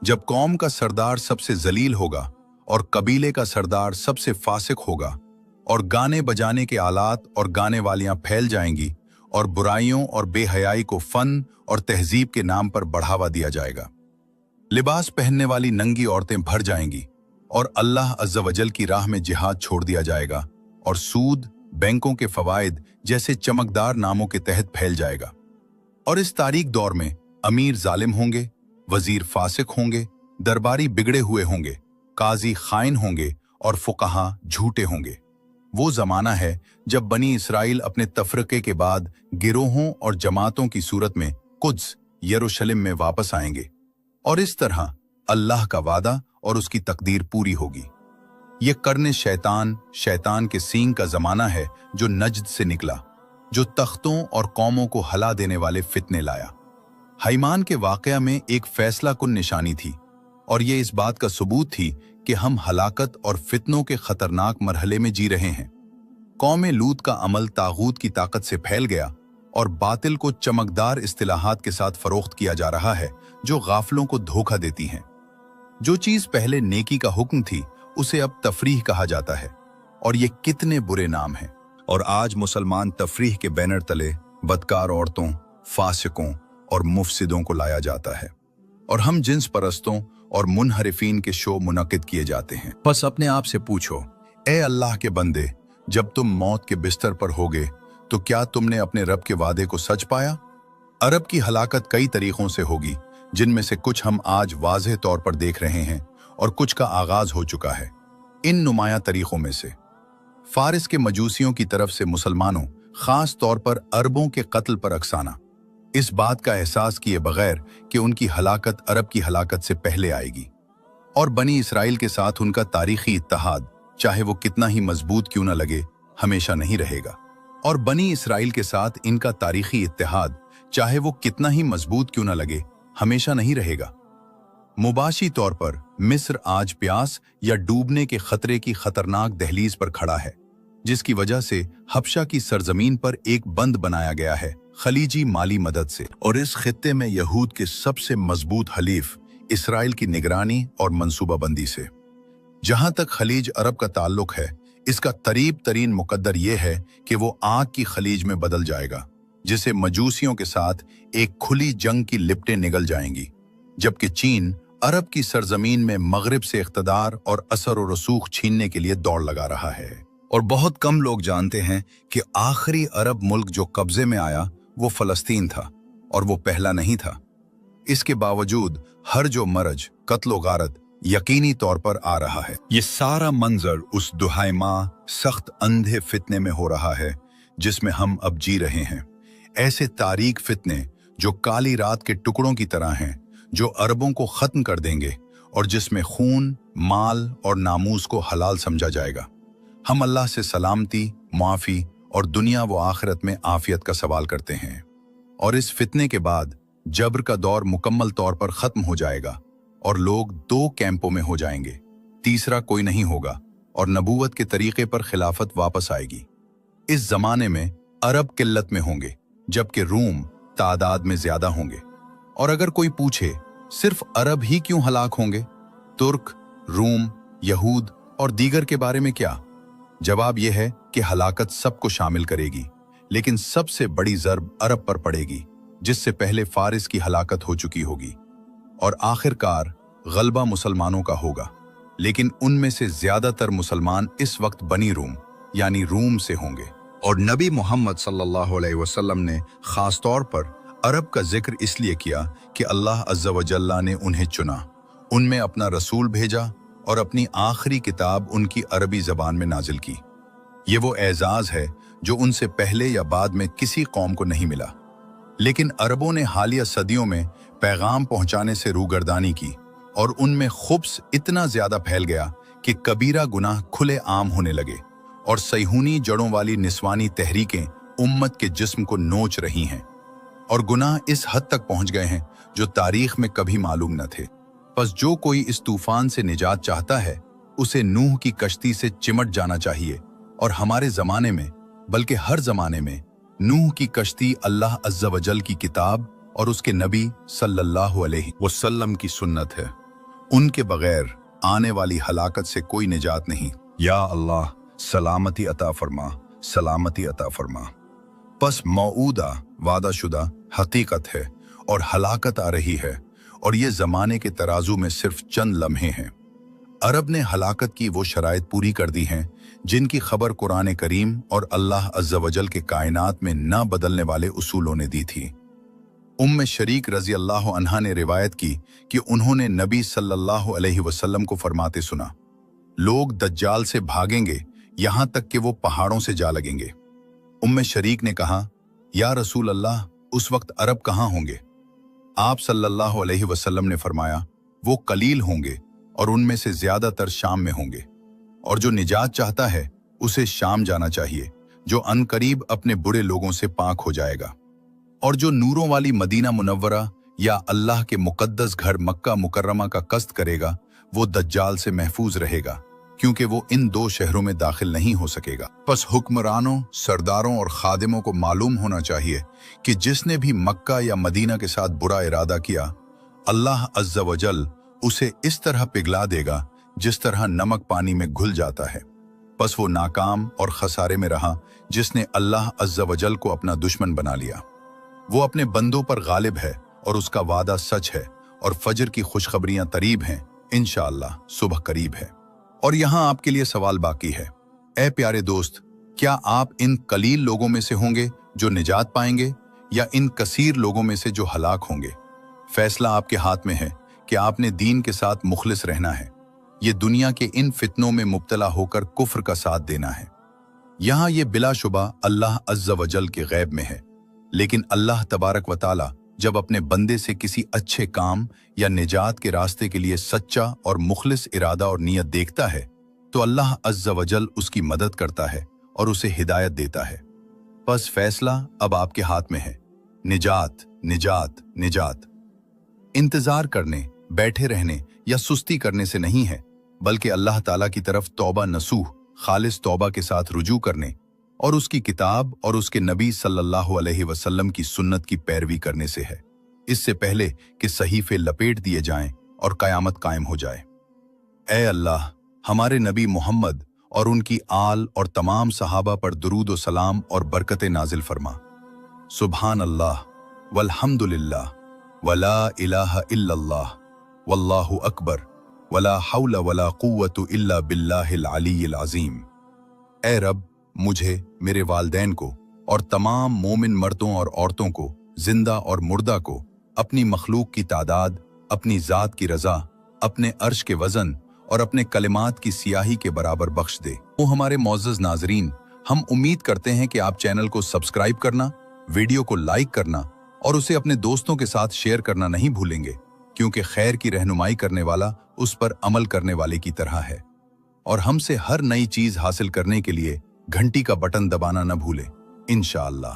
जब कौम का सरदार सबसे जलील होगा और कबीले का सरदार सबसे फासिक होगा, और गाने बजाने के आलात और गाने वालियां फैल जाएंगी, और बुराइयों और बेहयाई को फन और तहजीब के नाम पर बढ़ावा दिया जाएगा। लिबास पहनने वाली नंगी औरतें भर जाएंगी, और अल्लाह अज़्ज़ा वजल की राह में जिहाद छोड़ दिया जाएगा, और सूद बैंकों के फवाइद जैसे चमकदार नामों के तहत फैल जाएगा। और इस तारीख दौर में अमीर जालिम होंगे, वजीर फासिक होंगे, दरबारी बिगड़े हुए होंगे, काजी खाइन होंगे और फुकहा झूठे होंगे। वो जमाना है जब बनी इसराइल अपने तफरके के बाद गिरोहों और जमातों की सूरत में कुद्स यरूशलेम में वापस आएंगे, और इस तरह अल्लाह का वादा और उसकी तकदीर पूरी होगी। ये कर्ने शैतान के सींग का जमाना है जो नजद से निकला, जो तख्तों और कौमों को हला देने वाले फितने लाया। हैमान के वाकया में एक फैसला कुन निशानी थी, और ये इस बात का सबूत थी कि हम हलाकत और फितनों के खतरनाक मरहले में जी रहे हैं। कौम लूत का अमल तागूत की ताकत से फैल गया, और बातिल को चमकदार इस्तिलाहात के साथ फरोख्त किया जा रहा है जो गाफलों को धोखा देती हैं। जो चीज पहले नेकी का हुक्म थी उसे अब तफरीह कहा जाता है, और ये कितने बुरे नाम हैं। और आज मुसलमान तफरीह के बैनर तले बदकार औरतों, फासिकों और मुफसिदों को लाया जाता है और हम जिन्स परस्तों और मुनहरिफीन के शो मुनक्किद किए जाते हैं। बस अपने आप से पूछो, ए अल्लाह के बंदे, जब तुम मौत के बिस्तर पर होगे तो क्या तुमने अपने रब के वादे को सच पाया? अरब की हलाकत कई तरीकों से होगी, जिनमें से कुछ हम आज वाज़ेह तौर पर देख रहे हैं और कुछ का आगाज हो चुका है। इन नुमाया तरीकों में से फारिस के मजूसियों की तरफ से मुसलमानों, खास तौर पर अरबों के कत्ल पर अक्साना, इस बात का एहसास किए बगैर कि उनकी हलाकत अरब की हलाकत से पहले आएगी, और बनी इसराइल के साथ उनका तारीखी इत्तेहाद, चाहे वो कितना ही मजबूत क्यों न लगे, हमेशा नहीं रहेगा। और बनी इसराइल के साथ इनका तारीखी इत्तेहाद, चाहे वो कितना ही मजबूत क्यों न लगे, हमेशा नहीं रहेगा। मुबाशी तौर पर मिस्र आज प्यास या डूबने के खतरे की खतरनाक दहलीज पर खड़ा है, जिसकी वजह से हबशा की सरजमीन पर एक बंद बनाया गया है खलीजी माली मदद से, और इस खित्ते में यहूद के सबसे मजबूत हलीफ इसराइल की निगरानी और मंसूबाबंदी से। जहां तक खलीज अरब का ताल्लुक है, इसका करीब तरीन मुकद्दर यह है कि वो आग की खलीज में बदल जाएगा, जिसे मजूसियों के साथ एक खुली जंग की लिपटें निगल जाएंगी, जबकि चीन अरब की सरजमीन में मगरिब से इख्तदार और असर और रसूख छीनने के लिए दौड़ लगा रहा है। और बहुत कम लोग जानते हैं कि आखिरी अरब मुल्क जो कब्जे में आया वो फलस्तीन था, और वो पहला नहीं था। इसके बावजूद हर जो मरज, कत्लो गारत यकीनी तौर पर आ रहा है। ये सारा मंजर उस दुहाइमा सख्त अंधे फितने में हो रहा है जिसमें हम अब जी रहे हैं। ऐसे तारीक फितने जो काली रात के टुकड़ों की तरह हैं, जो अरबों को खत्म कर देंगे और जिसमें खून, माल और नामूस को हलाल समझा जाएगा। हम अल्लाह से सलामती, मुआफी और दुनिया व आखिरत में आफियत का सवाल करते हैं। और इस फितने के बाद जबर का दौर मुकम्मल तौर पर खत्म हो जाएगा और लोग दो कैंपों में हो जाएंगे, तीसरा कोई नहीं होगा, और नबूवत के तरीके पर खिलाफत वापस आएगी। इस जमाने में अरब किल्लत में होंगे, जबकि रूम तादाद में ज्यादा होंगे। और अगर कोई पूछे सिर्फ अरब ही क्यों हलाक होंगे, तुर्क, रूम, यहूद और दीगर के बारे में क्या? जवाब यह है कि हलाकत सबको शामिल करेगी, लेकिन सबसे बड़ी ज़र्ब अरब पर पड़ेगी, जिससे पहले फारिस की हलाकत हो चुकी होगी, और आखिरकार गलबा मुसलमानों का होगा। लेकिन उनमें से ज्यादातर मुसलमान इस वक्त बनी रूम यानी रूम से होंगे। और नबी मोहम्मद सल्लल्लाहु अलैहि वसल्लम ने खास तौर पर अरब का जिक्र इसलिए किया कि अल्लाह अज़्ज़ा व जल्ला ने उन्हें चुना, उनमें अपना रसूल भेजा और अपनी आखिरी किताब उनकी अरबी ज़बान में नाजिल की। ये वो एजाज़ है जो उनसे पहले या बाद में किसी कौम को नहीं मिला। लेकिन अरबों ने हालिया सदियों में पैगाम पहुंचाने से रूगर्दानी की, और उनमें खुब्स इतना ज्यादा फैल गया कि कबीरा गुनाह खुले आम होने लगे, और सैहूनी जड़ों वाली निस्वानी तहरीकें उम्मत के जिस्म को नोच रही हैं, और गुनाह इस हद तक पहुंच गए हैं जो तारीख में कभी मालूम न थे। बस जो कोई इस तूफान से निजात चाहता है, उसे नूह की कश्ती से चिमट जाना चाहिए। और हमारे जमाने में, बल्कि हर जमाने में, नूह की कश्ती अल्लाह अज़्ज़ा वजल की किताब और उसके नबी सल्लल्लाहु अलैहि वसल्लम की सुन्नत है। उनके बगैर आने वाली हलाकत से कोई निजात नहीं। या अल्लाह सलामती अता फरमा, सलामती अता फरमा। बस मौऊदा वादाशुदा हकीकत है और हलाकत आ रही है, और ये ज़माने के तराजू में सिर्फ चंद लम्हे हैं। अरब ने हलाकत की वो शराइत पूरी कर दी हैं जिनकी खबर कुरान करीम और अल्लाह अज़्ज़ा वजल के कायनात में न बदलने वाले उसूलों ने दी थी। उम्मे शरीक रज़ी अल्लाह अन्हा ने रिवायत की कि उन्होंने नबी सल्लल्लाहु अलैहि वसल्लम को फरमाते सुना, लोग दज्जाल से भागेंगे यहाँ तक कि वो पहाड़ों से जा लगेंगे। उम्मे शरीक ने कहा, या रसूल अल्लाह, उस वक्त अरब कहाँ होंगे? आप सल्लल्लाहु अलैहि वसल्लम ने फरमाया, वो कलील होंगे और उनमें से ज्यादातर शाम में होंगे, और जो निजात चाहता है उसे शाम जाना चाहिए, जो अनकरीब अपने बुरे लोगों से पाक हो जाएगा। और जो नूरों वाली मदीना मुनव्वरा या अल्लाह के मुकद्दस घर मक्का मुकर्रमा का कस्त करेगा, वो दज्जाल से महफूज रहेगा, क्योंकि वो इन दो शहरों में दाखिल नहीं हो सकेगा। बस हुक्मरानों, सरदारों और खादिमों को मालूम होना चाहिए कि जिसने भी मक्का या मदीना के साथ बुरा इरादा किया, अल्लाह अज़्ज़ा वजल उसे इस तरह पिघला देगा जिस तरह नमक पानी में घुल जाता है। बस वो नाकाम और खसारे में रहा जिसने अल्लाह अज़्ज़ा वजल को अपना दुश्मन बना लिया। वो अपने बंदों पर गालिब है और उसका वादा सच है और फजर की खुशखबरियां करीब हैं, इंशाअल्लाह सुबह करीब है। और यहाँ आपके लिए सवाल बाकी है। ऐ प्यारे दोस्त, क्या आप इन कलील लोगों में से होंगे जो निजात पाएंगे या इन कसीर लोगों में से जो हलाक होंगे? फैसला आपके हाथ में है कि आपने दीन के साथ मुखलिस रहना है, ये दुनिया के इन फितनों में मुब्तला होकर कुफ्र का साथ देना है। यहाँ ये बिलाशुबा अल्लाह अज़्ज़ वजल के गैब में है, लेकिन अल्लाह तबारक व तआला जब अपने बंदे से किसी अच्छे काम या निजात के रास्ते के लिए सच्चा और मुखलिस इरादा और नीयत देखता है तो अल्लाह अज़्ज़ वजल उसकी मदद करता है और उसे हिदायत देता है। बस फैसला अब आपके हाथ में है। निजात, निजात, निजात। इंतजार करने, बैठे रहने या सुस्ती करने से नहीं है, बल्कि अल्लाह ताला की तरफ तौबा नसूह, खालिस तौबा के साथ रुजू करने और उसकी किताब और उसके नबी सल्लल्लाहु अलैहि वसल्लम की सुन्नत की पैरवी करने से है, इससे पहले कि सहीफे लपेट दिए जाएं और कयामत कायम हो जाए। ऐ अल्लाह, हमारे नबी मोहम्मद और उनकी आल और तमाम सहाबा पर दुरूद व सलाम और बरकतें नाजिल फरमा। सुभान अल्लाह वल्हम्दुलिल्लाह वला इलाहा इल्लल्लाह वल्लाहु अकबर वला हौला वला कुव्वतु इल्ला बिल्लाहिल अलीय्यिल अज़ीम। ऐ रब, मुझे, मेरे वालिदैन को और तमाम मोमिन मर्दों और औरतों को, जिंदा और मुर्दा को, अपनी मखलूक की तादाद, अपनी ज़ात की रज़ा, अपने अर्श के वज़न और अपने कलिमात की सियाही के बराबर बख्श दे। वो हमारे मौज़्ज़ज़ नाज़रीन, हम उम्मीद करते हैं कि आप चैनल को सब्सक्राइब करना, वीडियो को लाइक करना और उसे अपने दोस्तों के साथ शेयर करना नहीं भूलेंगे, क्योंकि खैर की रहनुमाई करने वाला उस पर अमल करने वाले की तरह है। और हमसे हर नई चीज़ हासिल करने के लिए घंटी का बटन दबाना न भूलें, इंशाअल्लाह।